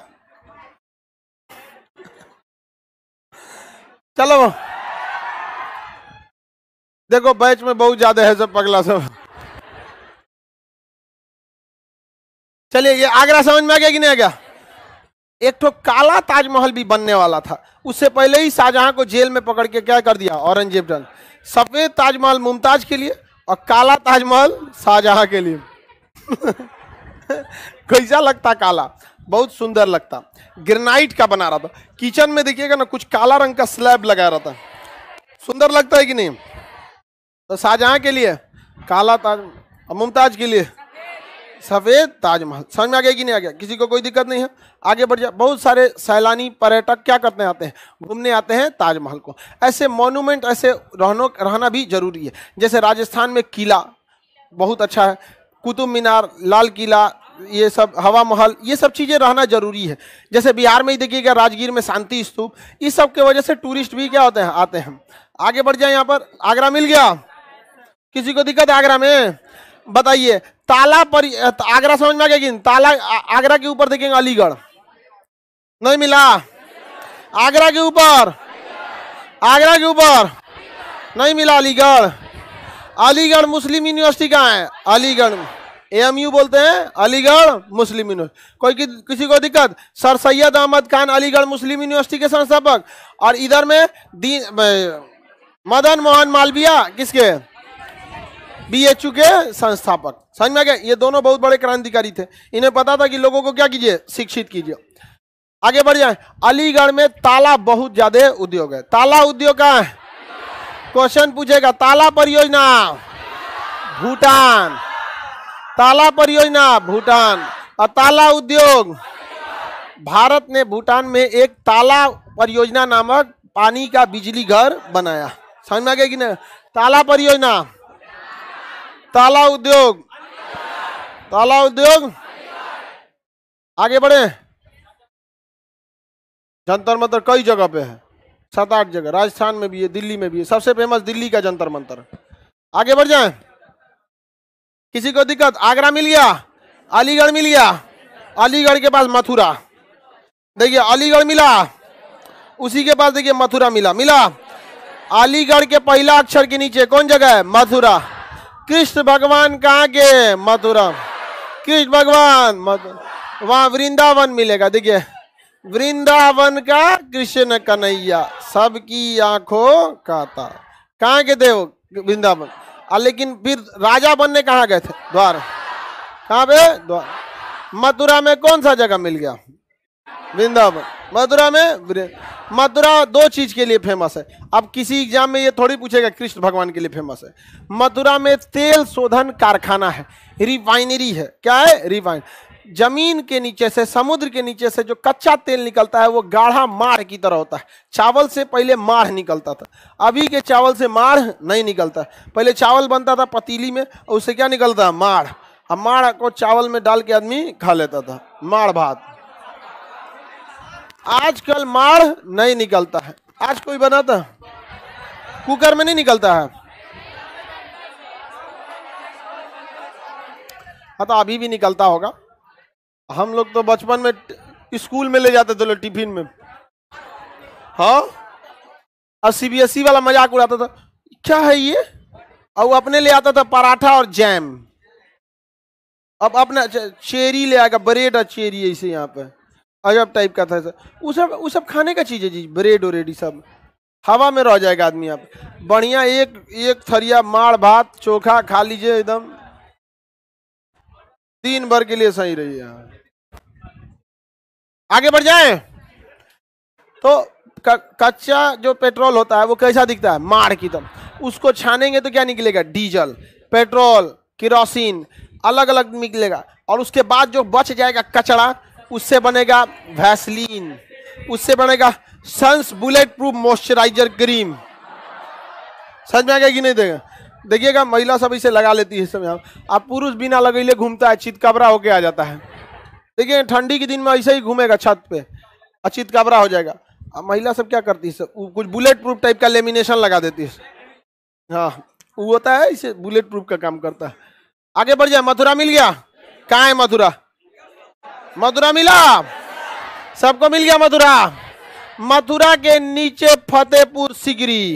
चलो देखो बैच में बहुत ज्यादा है सब पगला सब। चलिए ये आगरा समझ में आ गया कि नहीं आ गया? एक तो काला ताजमहल भी बनने वाला था, उससे पहले ही शाहजहां को जेल में पकड़ के क्या कर दिया औरंगजेब ने। सफेद ताजमहल मुमताज के लिए और काला ताजमहल शाहजहां के लिए। कैसा लगता काला? बहुत सुंदर लगता, ग्रेनाइट का बना रहा था। किचन में देखिएगा ना कुछ काला रंग का स्लैब लगा रहा था, सुंदर लगता है कि नहीं? तो शाहजहां के लिए काला ताज और मुमताज के लिए सफेद ताजमहल। समझ में आ गया कि नहीं आ गया? किसी को कोई दिक्कत नहीं है? आगे बढ़ जाए। बहुत सारे सैलानी पर्यटक क्या करते हैं, आते हैं घूमने आते हैं ताजमहल को। ऐसे मॉन्यूमेंट ऐसे रहना भी जरूरी है। जैसे राजस्थान में किला बहुत अच्छा है, कुतुब मीनार, लाल किला, ये सब हवा महल, ये सब चीजें रहना जरूरी है। जैसे बिहार में ही देखिएगा राजगीर में शांति स्तूप, इस सब के वजह से टूरिस्ट भी क्या होते हैं, आते हैं। आगे बढ़ जाए। यहाँ पर आगरा मिल गया, किसी को दिक्कत है आगरा में? बताइए। ताला पर आगरा समझ में आ गया? ताला आगरा के ऊपर देखेंगे अलीगढ़, नहीं मिला? आगरा के ऊपर, आगरा के ऊपर नहीं मिला अलीगढ़। अलीगढ़ मुस्लिम यूनिवर्सिटी कहाँ है? अलीगढ़ AMU बोलते हैं, अलीगढ़ मुस्लिम यूनिवर्सिटी। कोई किसी को दिक्कत? सर सैयद अहमद खान अलीगढ़ मुस्लिम यूनिवर्सिटी के संस्थापक, और इधर में मदन मोहन मालवीय किसके? BHU के संस्थापक। समझ में आ गया? ये दोनों बहुत बड़े क्रांतिकारी थे, इन्हें पता था कि लोगों को क्या कीजिए, शिक्षित कीजिए। आगे बढ़ जाए। अलीगढ़ में ताला बहुत ज्यादा उद्योग है। ताला उद्योग का है? क्वेश्चन पूछेगा। ताला परियोजना भूटान, ताला परियोजना भूटान, और ताला उद्योग भारत ने भूटान में एक ताला परियोजना नामक पानी का बिजली घर बनाया। समझ में आ गया कि नहीं? ताला परियोजना, ताला उद्योग, ताला उद्योग। आगे बढ़े। जंतर मंतर कई जगह पे है, 7-8 जगह, राजस्थान में भी है, दिल्ली में भी है। सबसे फेमस दिल्ली का जंतर मंतर। आगे बढ़ जाए। किसी को दिक्कत? आगरा मिल गया, अलीगढ़ मिल गया, अलीगढ़ के पास मथुरा, देखिए अलीगढ़ मिला, उसी के पास देखिए मथुरा मिला। मिला अलीगढ़ के पहला अक्षर के नीचे कौन जगह है? मथुरा। कृष्ण भगवान कहाँ के? मथुरा। कृष्ण भगवान मथुरा, वहां वृंदावन मिलेगा। देखिए वृंदावन का कृष्ण कन्हैया, सबकी आंखों का तारा। कहाँ के थे वो? वृंदावन। लेकिन फिर राजा बनने कहाँ गए थे? द्वार। कहाँ पे? द्वार। मथुरा में कौन सा जगह मिल गया? वृंदावन। मथुरा में, मथुरा दो चीज के लिए फेमस है। अब किसी एग्जाम में ये थोड़ी पूछेगा कृष्ण भगवान के लिए फेमस है। मथुरा में तेल शोधन कारखाना है, रिफाइनरी है। क्या है? रिफाइन। जमीन के नीचे से, समुद्र के नीचे से जो कच्चा तेल निकलता है वो गाढ़ा माढ़ की तरह होता है। चावल से पहले माढ़ निकलता था, अभी के चावल से माढ़ नहीं निकलता। पहले चावल बनता था पतीली में, और उससे क्या निकलता है? माढ़। अब माढ़ को चावल में डाल के आदमी खा लेता था, माढ़ भात। आजकल माढ़ नहीं निकलता है। आज कोई बनाता? कुकर में नहीं निकलता है। हाँ तो अभी भी निकलता होगा। हम लोग तो बचपन में स्कूल में ले जाते थे टिफिन में। हाँ, और CBSE वाला मजाक उड़ाता था, क्या है ये? और अपने ले आता था पराठा और जैम। अब अपना चेरी ले आएगा, ब्रेड और चेरी ऐसे यहाँ पे अजब टाइप का था। वो सब खाने का चीज है जी, ब्रेड और रेडी सब हवा में रह जाएगा आदमी। आप बढ़िया एक थरिया माड़ भात चोखा खा लीजिए, एकदम दिन भर के लिए सही रही है। आगे बढ़ जाए तो कच्चा जो पेट्रोल होता है वो कैसा दिखता है? माड़ की तरह। उसको छानेंगे तो क्या निकलेगा? डीजल, पेट्रोल, केरोसिन, अलग अलग निकलेगा। और उसके बाद जो बच जाएगा कचरा, उससे बनेगा वैसलीन, उससे बनेगा सन्स बुलेट प्रूफ मॉइस्चराइजर क्रीम। समझ में आ गया कि नहीं? देखिएगा महिला सब इसे लगा लेती है सब यहाँ। अब पुरुष बिना लगैले घूमता है, चितकबरा होके आ जाता है। देखिए ठंडी के दिन में ऐसे ही घूमेगा छत पे, चितकबरा हो जाएगा। अब महिला सब क्या करती है? सब कुछ बुलेट प्रूफ टाइप का लेमिनेशन लगा देती है। हाँ, वो होता है, इसे बुलेट प्रूफ का काम करता है। आगे बढ़ जाए। मथुरा मिल गया? कहाँ है मथुरा? मथुरा मिला? सबको मिल गया मथुरा? मथुरा के नीचे फतेहपुर सीकरी।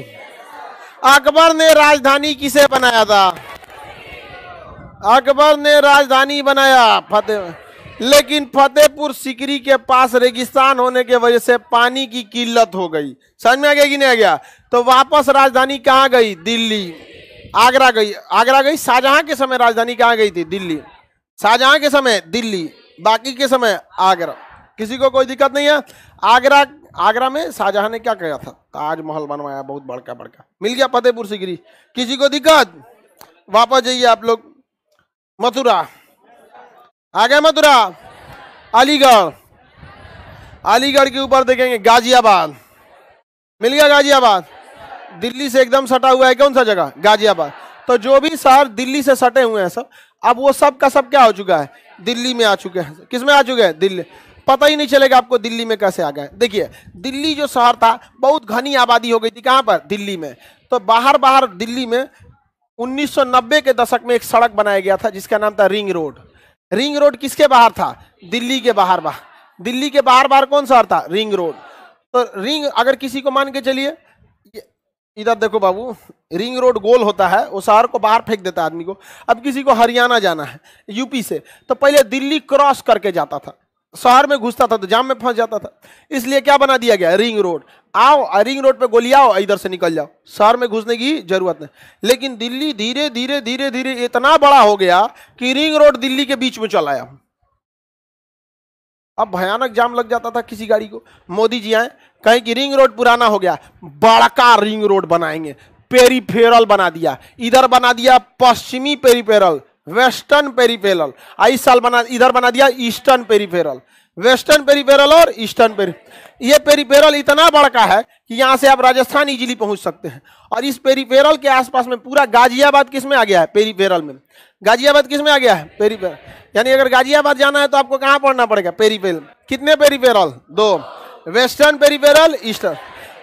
अकबर ने राजधानी किसे बनाया था? अकबर ने राजधानी बनाया फतेह, लेकिन फतेहपुर सीकरी के पास रेगिस्तान होने के वजह से पानी की किल्लत हो गई। समझ में आ गया कि नहीं आ गया? तो वापस राजधानी कहाँ गई? दिल्ली। आगरा गई। आगरा गई। शाहजहां के समय राजधानी कहाँ गई थी? दिल्ली। शाहजहां के समय दिल्ली, बाकी के समय आगरा। किसी को कोई दिक्कत नहीं है? आगरा, आगरा में शाहजहां ने क्या किया था? ताजमहल बनवाया, बहुत बड़का बड़का। मिल गया फतेहपुर सीकरी। किसी को दिक्कत? वापस जाइए आप लोग। मथुरा आ गए। मथुरा, अलीगढ़। अलीगढ़ के ऊपर देखेंगे गाजियाबाद। मिल गया गाजियाबाद? दिल्ली से एकदम सटा हुआ है कौन सा जगह? गाजियाबाद। तो जो भी शहर दिल्ली से सटे हुए हैं सब, अब वो सब का सब क्या हो चुका है? दिल्ली में आ चुके हैं। किस में आ चुके हैं? दिल्ली। पता ही नहीं चलेगा आपको दिल्ली में कैसे आ गए। देखिए, दिल्ली जो शहर था बहुत घनी आबादी हो गई थी। कहां पर? दिल्ली में। तो बाहर बाहर दिल्ली में 1990 के दशक में एक सड़क बनाया गया था जिसका नाम था रिंग रोड। रिंग रोड किसके बाहर था? दिल्ली के बाहर बाहर। दिल्ली के बाहर बाहर कौन शहर था? Ring road. तो रिंग, अगर किसी को मान के चलिए, इधर देखो बाबू, रिंग रोड गोल होता है, वो शहर को बाहर फेंक देता है आदमी को। अब किसी को हरियाणा जाना है यूपी से, तो पहले दिल्ली क्रॉस करके जाता था, शहर में घुसता था तो जाम में फंस जाता था। इसलिए क्या बना दिया गया? Ring road. आओ रिंग रोड पे गोली आओ, इधर से निकल जाओ, शहर में घुसने की जरूरत नहीं। लेकिन दिल्ली धीरे धीरे धीरे धीरे इतना बड़ा हो गया कि रिंग रोड दिल्ली के बीच में चला आया। अब भयानक जाम लग जाता था किसी गाड़ी को। मोदी जी आए, कहें कि रिंग रोड पुराना हो गया, बड़का रिंग रोड बनाएंगे, पेरीफेरल बना दिया। इधर बना दिया पश्चिमी पेरीफेरल, वेस्टर्न पेरीफेरल। इस साल बना, इधर बना दिया ईस्टर्न पेरीफेरल। वेस्टर्न पेरीफेरल और ईस्टर्न पेरीफेरल। ये पेरीफेरल इतना बड़का है कि यहां से आप राजस्थान इजीली पहुंच सकते हैं। और इस पेरीफेरल के आसपास में पूरा गाजियाबाद किस में आ गया है? पेरीफेरल में। गाजियाबाद किस में आ गया है? पेरीफेरल। यानी अगर गाजियाबाद जाना है तो आपको कहां पढ़ना पड़ेगा? पेरीफेरल। कितने पेरीफेरल? 2, western peripheral, eastern.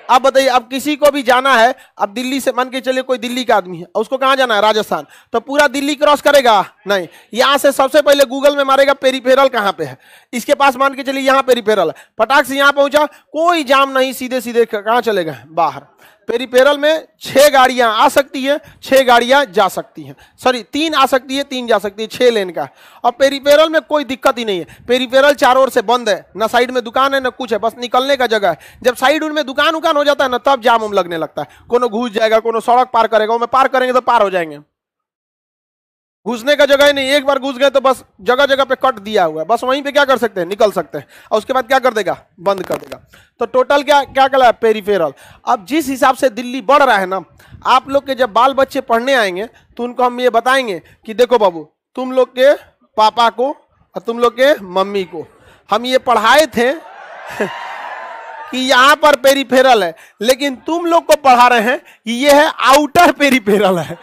अब बताइए, अब किसी को भी जाना है, अब दिल्ली से मान के चलिए कोई दिल्ली का आदमी है, उसको कहां जाना है? राजस्थान। तो पूरा दिल्ली क्रॉस करेगा? नहीं। यहां से सबसे पहले गूगल में मारेगा पेरीफेरल कहां पे है, इसके पास मान के चलिए यहां पेरीफेरल है, फटाक से यहां पहुंचा, कोई जाम नहीं, सीधे सीधे कहां चलेगा? बाहर। पेरीफेरल में 6 गाड़ियां आ सकती है, 6 गाड़ियां जा सकती हैं, सॉरी 3 आ सकती है, 3 जा सकती है, 6 लेन का। और पेरीफेरल में कोई दिक्कत ही नहीं है। पेरीफेरल चारों ओर से बंद है, ना साइड में दुकान है ना कुछ है, बस निकलने का जगह है। जब साइड उनमें दुकान उकान हो जाता है ना, तब जाम उम लगने लगता है। कोनो घुस जाएगा, कोनो सड़क पार करेगा, वो पार करेंगे तो पार हो जाएंगे। घुसने का जगह ही नहीं, एक बार घुस गए तो बस जगह जगह पे कट दिया हुआ है, बस वहीं पे क्या कर सकते हैं? निकल सकते हैं। और उसके बाद क्या कर देगा? बंद कर देगा। तो टोटल क्या क्या कहला? पेरीफेरल। अब जिस हिसाब से दिल्ली बढ़ रहा है ना, आप लोग के जब बाल बच्चे पढ़ने आएंगे तो उनको हम ये बताएंगे कि देखो बाबू, तुम लोग के पापा को और तुम लोग के मम्मी को हम ये पढ़ाए थे कि यहां पर पेरीफेरल है, लेकिन तुम लोग को पढ़ा रहे हैं कि ये है आउटर पेरीफेरल है।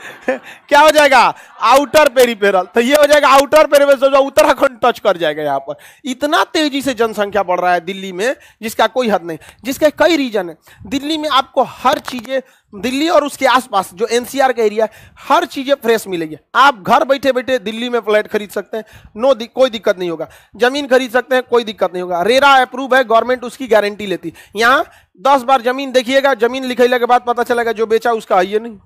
क्या हो जाएगा? Outer peripheral. तो ये हो जाएगा आउटर पेरीफेरल, उत्तराखंड टच कर जाएगा। यहाँ पर इतना तेजी से जनसंख्या बढ़ रहा है दिल्ली में जिसका कोई हद नहीं, जिसके कई रीजन है। दिल्ली में आपको हर चीजें, दिल्ली और उसके आसपास जो एनसीआर का एरिया, हर चीजें फ्रेश मिलेगी। आप घर बैठे बैठे दिल्ली में फ्लैट खरीद सकते हैं, कोई दिक्कत नहीं होगा। जमीन खरीद सकते हैं, कोई दिक्कत नहीं होगा। रेरा अप्रूव है, गवर्नमेंट उसकी गारंटी लेती। यहाँ 10 बार जमीन देखिएगा, जमीन लिखैला के बाद पता चलेगा जो बेचा उसका है ये नहीं।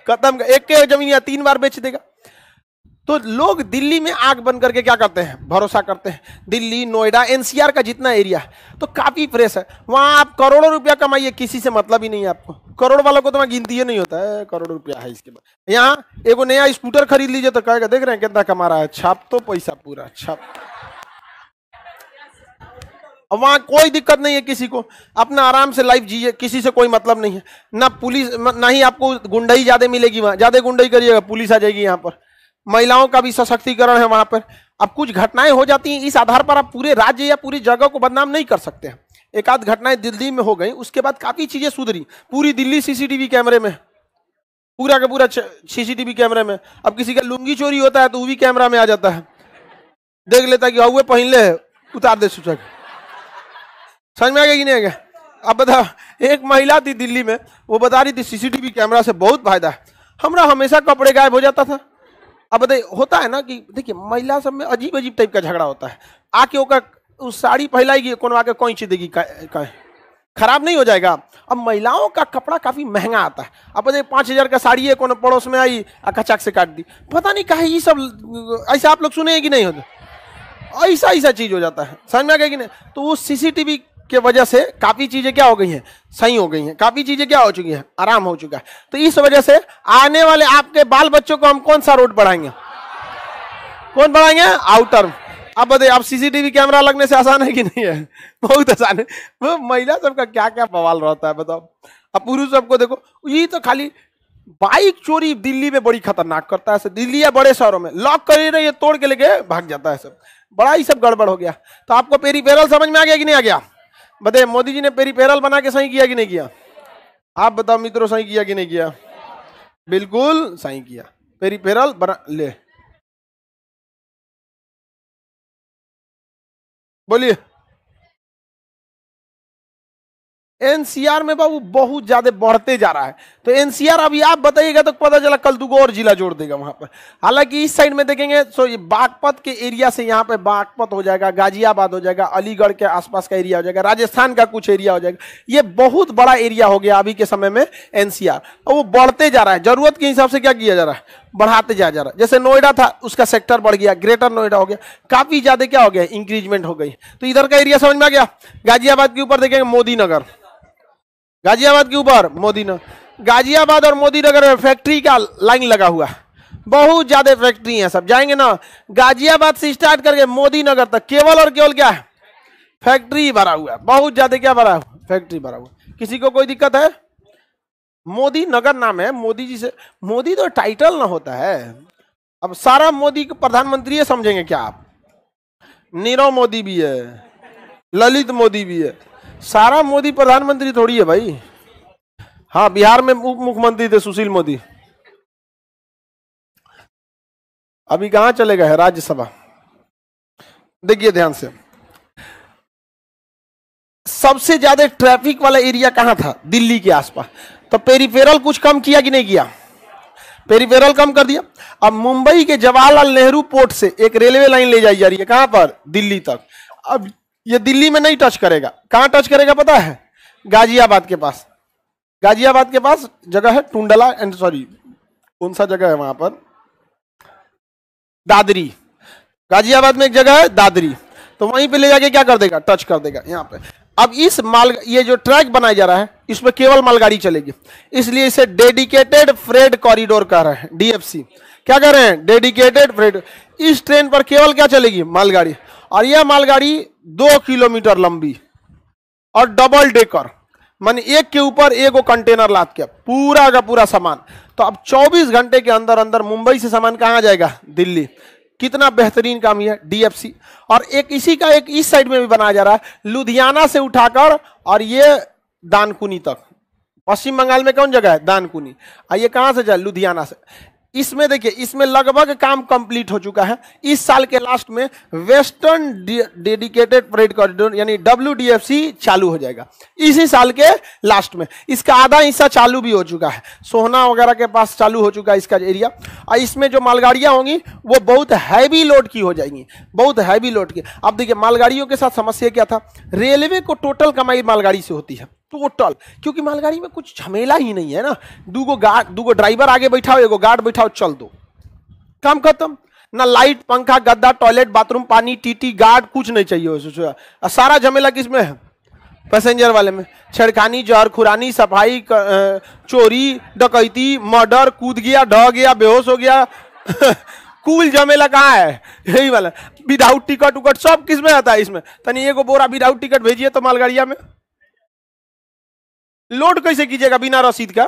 खत्म। एक के जमीन या 3 बार बेच देगा। तो लोग दिल्ली में आंख बंद करके क्या करते हैं? भरोसा करते हैं। दिल्ली, नोएडा, एनसीआर का जितना एरिया है तो काफी फ्रेश है। वहां आप करोड़ों रुपया कमाइए, किसी से मतलब ही नहीं है आपको। करोड़ वालों को तो वहां गिनती ही नहीं होता है, करोड़ रुपया है इसके बाद। यहाँ एगो नया स्कूटर खरीद लीजिए तो कहेगा देख रहे हैं कितना कमा रहा है, छाप तो पैसा पूरा छाप। वहां कोई दिक्कत नहीं है किसी को, अपना आराम से लाइफ जीजिए, किसी से कोई मतलब नहीं है। ना पुलिस, ना ही आपको गुंडाई ज्यादा मिलेगी। वहां ज्यादा गुंडाई करिएगा पुलिस आ जाएगी। यहाँ पर महिलाओं का भी सशक्तिकरण है वहां पर। अब कुछ घटनाएं हो जाती हैं, इस आधार पर आप पूरे राज्य या पूरी जगह को बदनाम नहीं कर सकते हैं। एक आध घटनाएं दिल्ली में हो गई, उसके बाद काफी चीजें सुधरी। पूरी दिल्ली सीसीटीवी कैमरे में, पूरा का पूरा सीसीटीवी कैमरे में। अब किसी का लुंगी चोरी होता है तो वो भी कैमरा में आ जाता है, देख लेता है कि हुए पहन ले, उतार दे सूचक। समझ में आ गया कि नहीं आ गया? अब बता, एक महिला थी दिल्ली में, वो बता रही थी सीसीटीवी कैमरा से बहुत फायदा है, हमरा हमेशा कपड़े गायब हो जाता था। अब बताइए, होता है ना कि देखिए महिला सब में अजीब अजीब टाइप का झगड़ा होता है, आके ओका उस साड़ी पहलाएगी, कोनो आके कोई चीज देगी, खराब नहीं हो जाएगा। अब महिलाओं का कपड़ा काफी महंगा आता है। अब बताइए 5,000 का साड़ी है, कोनो पड़ोस में आई कचाक से काट दी, पता नहीं कहा ये सब ऐसा आप लोग सुने कि नहीं होता, ऐसा ऐसा चीज हो जाता है, समझ में आ गया कि नहीं। तो वो सीसीटीवी के वजह से काफी चीजें क्या हो गई हैं, सही हो गई हैं, काफी चीजें क्या हो चुकी हैं, आराम हो चुका है। तो इस वजह से आने वाले आपके बाल बच्चों को हम कौन सा रोड बढ़ाएंगे, कौन बढ़ाएंगे, आउटर। अब बताइए, आप सीसीटीवी कैमरा लगने से आसान है कि नहीं है, बहुत आसान है। वो महिला सबका क्या क्या बवाल रहता है बताओ। अब पुरुष सबको देखो, ये तो खाली बाइक चोरी दिल्ली में बड़ी खतरनाक करता है, दिल्ली या बड़े शहरों में लॉक कर रहे, ये तोड़ के लेके भाग जाता है सब, बड़ा ही सब गड़बड़ हो गया। तो आपको पेरीफेरल समझ में आ गया कि नहीं आ गया, बताइए मोदी जी ने पेरीफेरल बना के सही किया कि नहीं किया, आप बताओ मित्रों, सही किया कि नहीं किया, बिल्कुल सही किया, पेरीफेरल बना ले, बोलिए। एनसीआर में बाबू बहुत ज्यादा बढ़ते जा रहा है, तो एनसीआर अभी आप बताइएगा तो पता चला कल दुगो और जिला जोड़ देगा वहां पर। हालांकि इस साइड में देखेंगे तो ये बागपत के एरिया से यहाँ पे बागपत हो जाएगा, गाजियाबाद हो जाएगा, अलीगढ़ के आसपास का एरिया हो जाएगा, राजस्थान का कुछ एरिया हो जाएगा, ये बहुत बड़ा एरिया हो गया अभी के समय में एनसीआर, और वो बढ़ते जा रहा है, जरूरत के हिसाब से क्या किया जा रहा है, बढ़ाते जा रहा है। जैसे नोएडा था उसका सेक्टर बढ़ गया, ग्रेटर नोएडा हो गया, काफी ज्यादा क्या हो गया, इंक्रीजमेंट हो गई। तो इधर का एरिया समझ में आ गया। गाजियाबाद के ऊपर देखेंगे मोदी नगर, गाजियाबाद के ऊपर मोदी नगर, गाजियाबाद और मोदी नगर में फैक्ट्री का लाइन लगा हुआ है, बहुत ज्यादा फैक्ट्री है, सब जाएंगे ना गाजियाबाद से स्टार्ट करके मोदी नगर तक केवल और केवल क्या है, फैक्ट्री भरा हुआ है, बहुत ज्यादा क्या भरा हुआ, फैक्ट्री भरा हुआ। किसी को कोई दिक्कत है, मोदी नगर नाम है, मोदी जी से, मोदी तो टाइटल ना होता है। अब सारा मोदी को प्रधानमंत्री है समझेंगे क्या आप, नीरव मोदी भी है, ललित मोदी भी है, सारा मोदी प्रधानमंत्री थोड़ी है भाई। हाँ, बिहार में उप मुख्यमंत्री थे सुशील मोदी, अभी कहां चले गए हैं, राज्यसभा। देखिए ध्यान से, सबसे ज्यादा ट्रैफिक वाला एरिया कहां था, दिल्ली के आसपास, तो पेरिफेरल कुछ कम किया कि नहीं किया, पेरिफेरल कम कर दिया। अब मुंबई के जवाहरलाल नेहरू पोर्ट से एक रेलवे लाइन ले जाई जा रही है, कहां पर, दिल्ली तक। अब ये दिल्ली में नहीं टच करेगा, कहां टच करेगा पता है, गाजियाबाद के पास, गाजियाबाद के पास जगह है टुंडला एंड सॉरी कौन सा जगह है वहां पर, दादरी, गाजियाबाद में एक जगह है दादरी, तो वहीं पे ले जाके क्या कर देगा, टच कर देगा यहाँ पे। अब इस ये जो ट्रैक बनाया जा रहा है इसमें केवल मालगाड़ी चलेगी, इसलिए इसे डेडिकेटेड फ्रेट कॉरिडोर कह रहे हैं, डीएफसी। क्या कह रहे हैं, डेडिकेटेड फ्रेट। इस ट्रेन पर केवल क्या चलेगी, मालगाड़ी, और यह मालगाड़ी 2 किलोमीटर लंबी और डबल डेकर, माने एक के ऊपर एक कंटेनर लाद के पूरा का पूरा सामान। तो अब 24 घंटे के अंदर अंदर मुंबई से सामान कहां जाएगा, दिल्ली। कितना बेहतरीन काम यह डीएफसी। और एक इसी का एक इस साइड में भी बनाया जा रहा है, लुधियाना से उठाकर और ये दानकुनी तक। पश्चिम बंगाल में कौन जगह है, दानकुनी, और ये कहां से जाए, लुधियाना से। इसमें देखिए, इसमें लगभग काम कंप्लीट हो चुका है। इस साल के लास्ट में वेस्टर्न डेडिकेटेड फ्रेट कॉरिडोर यानी WDFC चालू हो जाएगा, इसी साल के लास्ट में। इसका आधा हिस्सा चालू भी हो चुका है, सोहना वगैरह के पास चालू हो चुका है इसका एरिया। और इसमें जो मालगाड़ियां होंगी वो बहुत हैवी लोड की हो जाएंगी, बहुत हैवी लोड की। अब देखिए मालगाड़ियों के साथ समस्या क्या था, रेलवे को टोटल कमाई मालगाड़ी से होती है, टोटल, क्योंकि मालगाड़ी में कुछ झमेला ही नहीं है ना, दूगो ड्राइवर आगे बैठाओ, एगो गार्ड बैठाओ, चल दो, काम खत्म। ना लाइट, पंखा, गद्दा, टॉयलेट, बाथरूम, पानी, टीटी, गार्ड, कुछ नहीं चाहिए। सारा झमेला किसमें है, पैसेंजर वाले में। छेड़खानी, जहरखुरानी, सफाई, चोरी, डकैती, मर्डर, कूद गया, ढह गया, बेहोश हो गया कुल झमेला कहाँ है, यही वाला। विदाउट टिकट उकट सब किसमें आता है, इसमें। तनी एगो बोरा विदाउट टिकट भेजिए तो मालगाड़िया में लोड कैसे कीजिएगा, बिना रसीद का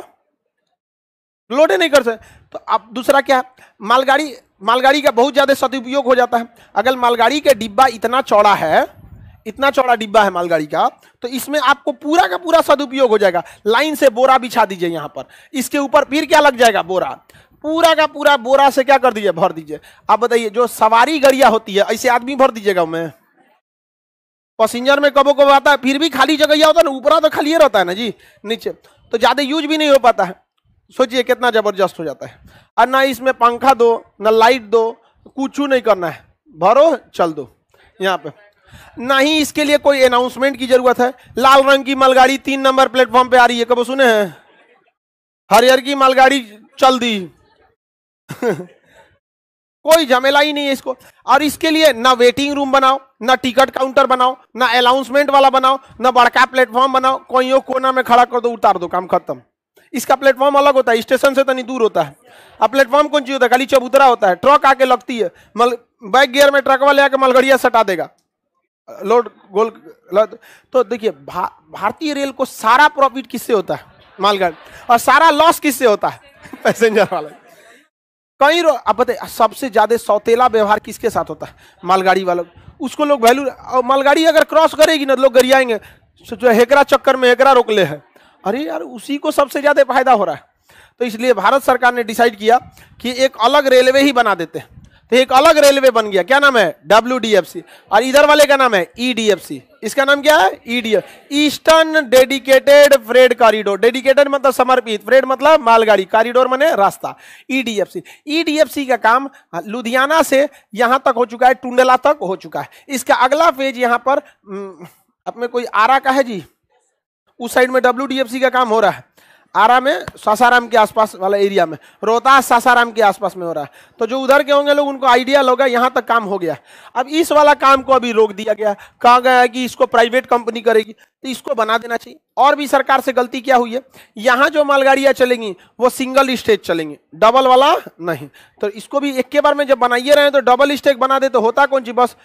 लोड ही नहीं कर सकते। तो अब दूसरा क्या, मालगाड़ी का बहुत ज्यादा सदुपयोग हो जाता है। अगर मालगाड़ी का डिब्बा इतना चौड़ा है, इतना चौड़ा डिब्बा है मालगाड़ी का, तो इसमें आपको पूरा का पूरा सदुपयोग हो जाएगा। लाइन से बोरा बिछा दीजिए यहाँ पर, इसके ऊपर फिर क्या लग जाएगा, बोरा, पूरा का पूरा बोरा से क्या कर दीजिए, भर दीजिए। आप बताइए, जो सवारी गाड़ियां होती है ऐसे आदमी भर दीजिएगा, मैं पैसेंजर में कबो कबो आता है, फिर भी खाली जगह होता है ना, ऊपरा तो खाली रहता है ना जी, नीचे तो ज्यादा यूज भी नहीं हो पाता है। सोचिए कितना जबरदस्त हो जाता है। और ना इसमें पंखा दो ना लाइट दो, कुछ नहीं करना है, भरो चल दो यहाँ पे। ना ही इसके लिए कोई अनाउंसमेंट की जरूरत है। लाल रंग की मालगाड़ी 3 नंबर प्लेटफॉर्म पे आ रही है, कब सुने हैं? हरियर की मालगाड़ी चल दी कोई झमेला ही नहीं है इसको। और इसके लिए ना वेटिंग रूम बनाओ, ना टिकट काउंटर बनाओ, ना अनाउंसमेंट वाला बनाओ, ना बड़का प्लेटफॉर्म बनाओ, कोई कोना में खड़ा कर दो, उतार दो, काम खत्म। इसका प्लेटफॉर्म अलग होता है, स्टेशन से तनी दूर होता है। अब प्लेटफॉर्म कौन चीज होता है? खाली चबूतरा होता है, ट्रक आके लगती है, बैक गियर में ट्रक वाले आके मालगाड़ियां सटा देगा, लोड गोल। तो देखिए भारतीय रेल को सारा प्रॉफिट किससे होता है? मालगाड़ी। और सारा लॉस किससे होता है? पैसेंजर वाले। कई अब बताइए सबसे ज्यादा सौतेला व्यवहार किसके साथ होता है? मालगाड़ी वालों। उसको लोग वैल्यू, मालगाड़ी अगर क्रॉस करेगी ना लोग गरियाएंगे, जो हेकरा चक्कर में हेकरा रोक ले है, अरे यार उसी को सबसे ज्यादा फायदा हो रहा है। तो इसलिए भारत सरकार ने डिसाइड किया कि एक अलग रेलवे ही बना देते हैं। तो एक अलग रेलवे बन गया, क्या नाम है? WDFC। और इधर वाले का नाम है EDFC। इसका नाम क्या है? EDF, eastern dedicated freight corridor. Dedicated मतलब समर्पित, फ्रेट मतलब मालगाड़ी, कॉरिडोर माने रास्ता। EDFC का काम लुधियाना से यहां तक हो चुका है, टुंडला तक हो चुका है। इसका अगला फेज यहां पर अपने कोई आरा का है जी, उस साइड में WDFC का काम हो रहा है। आरा में सासाराम के आसपास वाला एरिया में, रोहतास सासाराम के आसपास में हो रहा है। तो जो उधर के होंगे लोग उनको आइडिया होगा, यहाँ तक काम हो गया। अब इस वाला काम को अभी रोक दिया गया, कहा गया है कि इसको प्राइवेट कंपनी करेगी, तो इसको बना देना चाहिए। और भी सरकार से गलती क्या हुई है, यहाँ जो मालगाड़ियाँ चलेंगी वो सिंगल स्टेज चलेंगी, डबल वाला नहीं। तो इसको भी एक के बार में जब बनाइए रहे तो डबल स्टेज बना दे, तो होता कौन सी, बस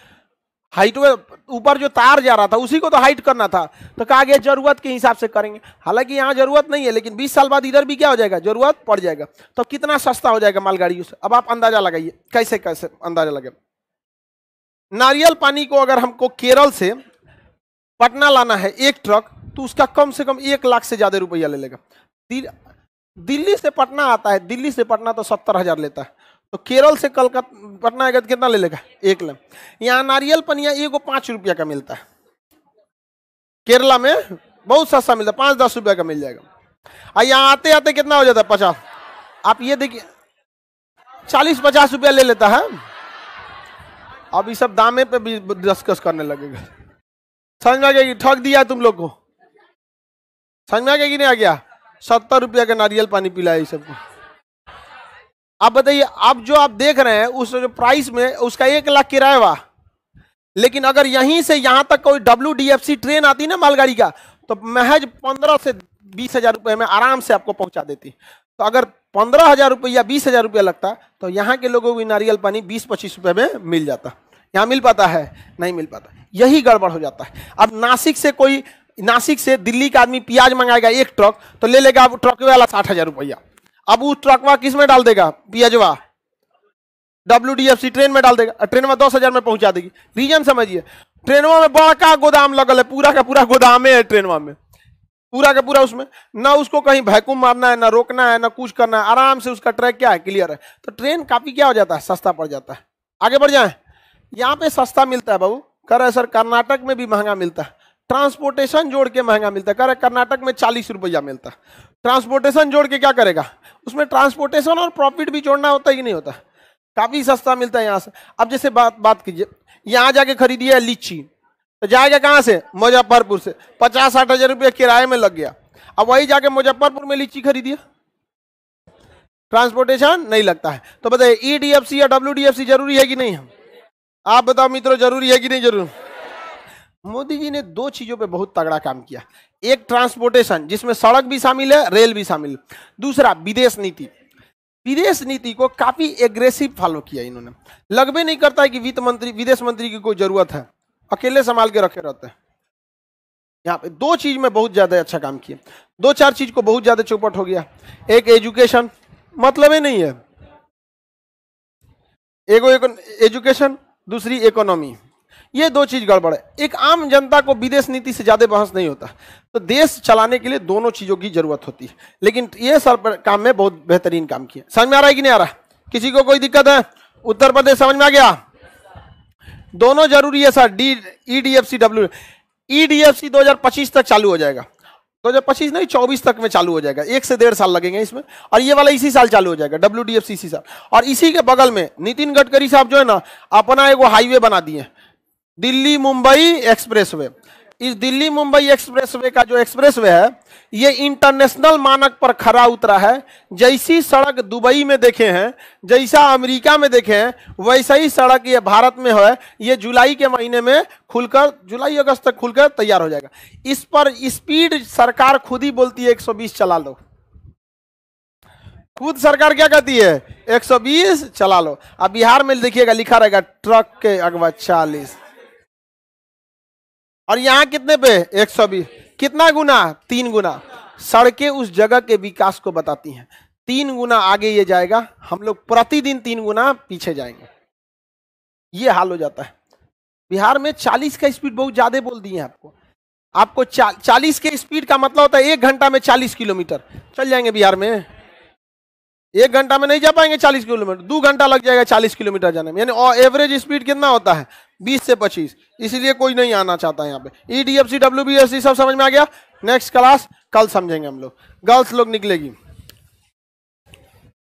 हाइट में ऊपर जो तार जा रहा था उसी को तो हाइट करना था। तो कहा गया जरूरत के हिसाब से करेंगे। हालांकि यहाँ जरूरत नहीं है, लेकिन 20 साल बाद इधर भी क्या हो जाएगा, जरूरत पड़ जाएगा। तो कितना सस्ता हो जाएगा मालगाड़ियों से, अब आप अंदाजा लगाइए, कैसे कैसे अंदाजा लगे। नारियल पानी को अगर हमको केरल से पटना लाना है एक ट्रक, तो उसका कम से कम 1 लाख से ज्यादा रुपया ले लेगा। दिल्ली से पटना आता है, दिल्ली से पटना तो 70,000 लेता है, तो केरल से कलकत्ता पटना आएगा तो कितना ले लेगा? 1 लाख। यहाँ नारियल पनिया एगो 5 रुपया का मिलता है, केरला में बहुत सस्ता मिलता है, 5-10 रुपया का मिल जाएगा। और यहाँ आते आते कितना हो जाता है? 50। आप ये देखिए 40-50 रुपया ले लेता है। अब ये सब दामे पे भी डिस्कस करने लगेगा। समझ में आ गया कि ठग दिया तुम लोग को? समझ में आ गया कि नहीं आ गया? 70 रुपया का नारियल पानी पिलाया ये सबको। आप बताइए, अब जो आप देख रहे हैं उस जो प्राइस में उसका 1 लाख किराया हुआ, लेकिन अगर यहीं से यहां तक कोई WDFC ट्रेन आती ना मालगाड़ी का, तो महज 15 से 20,000 रुपए में आराम से आपको पहुंचा देती। तो अगर 15,000 रुपया 20,000 रुपया लगता तो यहाँ के लोगों को नारियल पानी 20-25 रुपए में मिल जाता। यहाँ मिल पाता है? नहीं मिल पाता। यही गड़बड़ हो जाता है। अब नासिक से दिल्ली का आदमी प्याज मंगाएगा 1 ट्रक, तो ले लेगा ट्रक वाला 60,000 रुपया। अब वो ट्रकवा किस में डाल देगा? पियाजवा WDFC ट्रेन में डाल देगा, ट्रेन में 10,000 में पहुंचा देगी। रीजन समझिए, ट्रेनवा में बड़ा गोदाम लगल है, पूरा का पूरा गोदाम है ट्रेनवा में, पूरा का पूरा। उसमें ना उसको कहीं वैक्यूम मारना है, ना रोकना है, ना कुछ करना है, आराम से उसका ट्रैक क्या है, क्लियर है। तो ट्रेन काफी क्या हो जाता है, सस्ता पड़ जाता है। आगे बढ़ जाए, यहाँ पे सस्ता मिलता है बाबू, कह रहे सर कर्नाटक में भी महंगा मिलता है, ट्रांसपोर्टेशन जोड़ के महंगा मिलता है। कह रहे कर्नाटक में 40 रुपया मिलता है, ट्रांसपोर्टेशन जोड़ के क्या करेगा? उसमें ट्रांसपोर्टेशन और प्रॉफिट भी जोड़ना होता है कि नहीं होता? काफी सस्ता मिलता है यहाँ से। अब जैसे बात कीजिए, यहाँ जाके खरीदिए लीची, तो जाएगा कहाँ से? मुजफ्फरपुर से, 50-60 हजार रुपया किराए में लग गया। अब वही जाके मुजफ्फरपुर में लीची खरीदिए, ट्रांसपोर्टेशन नहीं लगता है। तो बताइए EDFC या WDFC जरूरी है कि नहीं? आप बताओ मित्रों, जरूरी है कि नहीं जरूर? मोदी जी ने 2 चीजों पे बहुत तगड़ा काम किया। एक ट्रांसपोर्टेशन, जिसमें सड़क भी शामिल है, रेल भी शामिल। दूसरा विदेश नीति। विदेश नीति को काफी एग्रेसिव फॉलो किया इन्होंने। लगभग नहीं करता है कि विदेश मंत्री की कोई जरूरत है, अकेले संभाल के रखे रहते हैं। यहाँ पे 2 चीज में बहुत ज्यादा अच्छा काम किया, 2-4 चीज को बहुत ज्यादा चौपट हो गया। एक एजुकेशन, मतलब ही नहीं है, एजुकेशन, दूसरी इकोनॉमी। ये 2 चीज गड़बड़ है। एक आम जनता को विदेश नीति से ज्यादा बहस नहीं होता, तो देश चलाने के लिए दोनों चीजों की जरूरत होती है। लेकिन ये सब काम में बहुत बेहतरीन काम किया। समझ में आ रहा है कि नहीं आ रहा? किसी को कोई दिक्कत है? उत्तर प्रदेश समझ में आ गया? दोनों जरूरी है सर। ईडीएफसी डब्ल्यू ईडीएफसी 2025 तक चालू हो जाएगा, 2025 नहीं 24 तक में चालू हो जाएगा, 1 से 1.5 साल लगेंगे इसमें, और ये वाला इसी साल चालू हो जाएगा डब्ल्यूडीएफसी इसी साल। और इसी के बगल में नितिन गडकरी साहब जो है ना अपना एगो हाईवे बना दिए, दिल्ली मुंबई एक्सप्रेसवे। इस दिल्ली मुंबई एक्सप्रेसवे का जो एक्सप्रेसवे है ये इंटरनेशनल मानक पर खरा उतरा है। जैसी सड़क दुबई में देखे हैं, जैसा अमेरिका में देखे हैं, वैसा ही सड़क ये भारत में है। ये जुलाई के महीने में खुलकर, जुलाई अगस्त तक खुलकर तैयार हो जाएगा। इस पर स्पीड सरकार खुद ही बोलती है 120 चला लो, खुद सरकार क्या कहती है 120 चला लो। अब बिहार में देखिएगा लिखा रहेगा ट्रक के अगवा 40, और यहां कितने पे 120, कितना गुना 3 गुना। सड़कें उस जगह के विकास को बताती हैं, 3 गुना आगे ये जाएगा, हम लोग प्रतिदिन 3 गुना पीछे जाएंगे, ये हाल हो जाता है। बिहार में 40 का स्पीड बहुत ज्यादा बोल दिए हैं आपको 40 के स्पीड का मतलब होता है 1 घंटा में 40 किलोमीटर चल जाएंगे बिहार में। 1 घंटा में नहीं जा पाएंगे 40 किलोमीटर, 2 घंटा लग जाएगा 40 किलोमीटर जाने में। यानी एवरेज स्पीड कितना होता है 20 से 25, इसलिए कोई नहीं आना चाहता यहाँ पे। ईडीएफसी डब्ल्यूबीएससी सब समझ में आ गया। नेक्स्ट क्लास कल समझेंगे हम लोग, गर्ल्स लोग निकलेगी।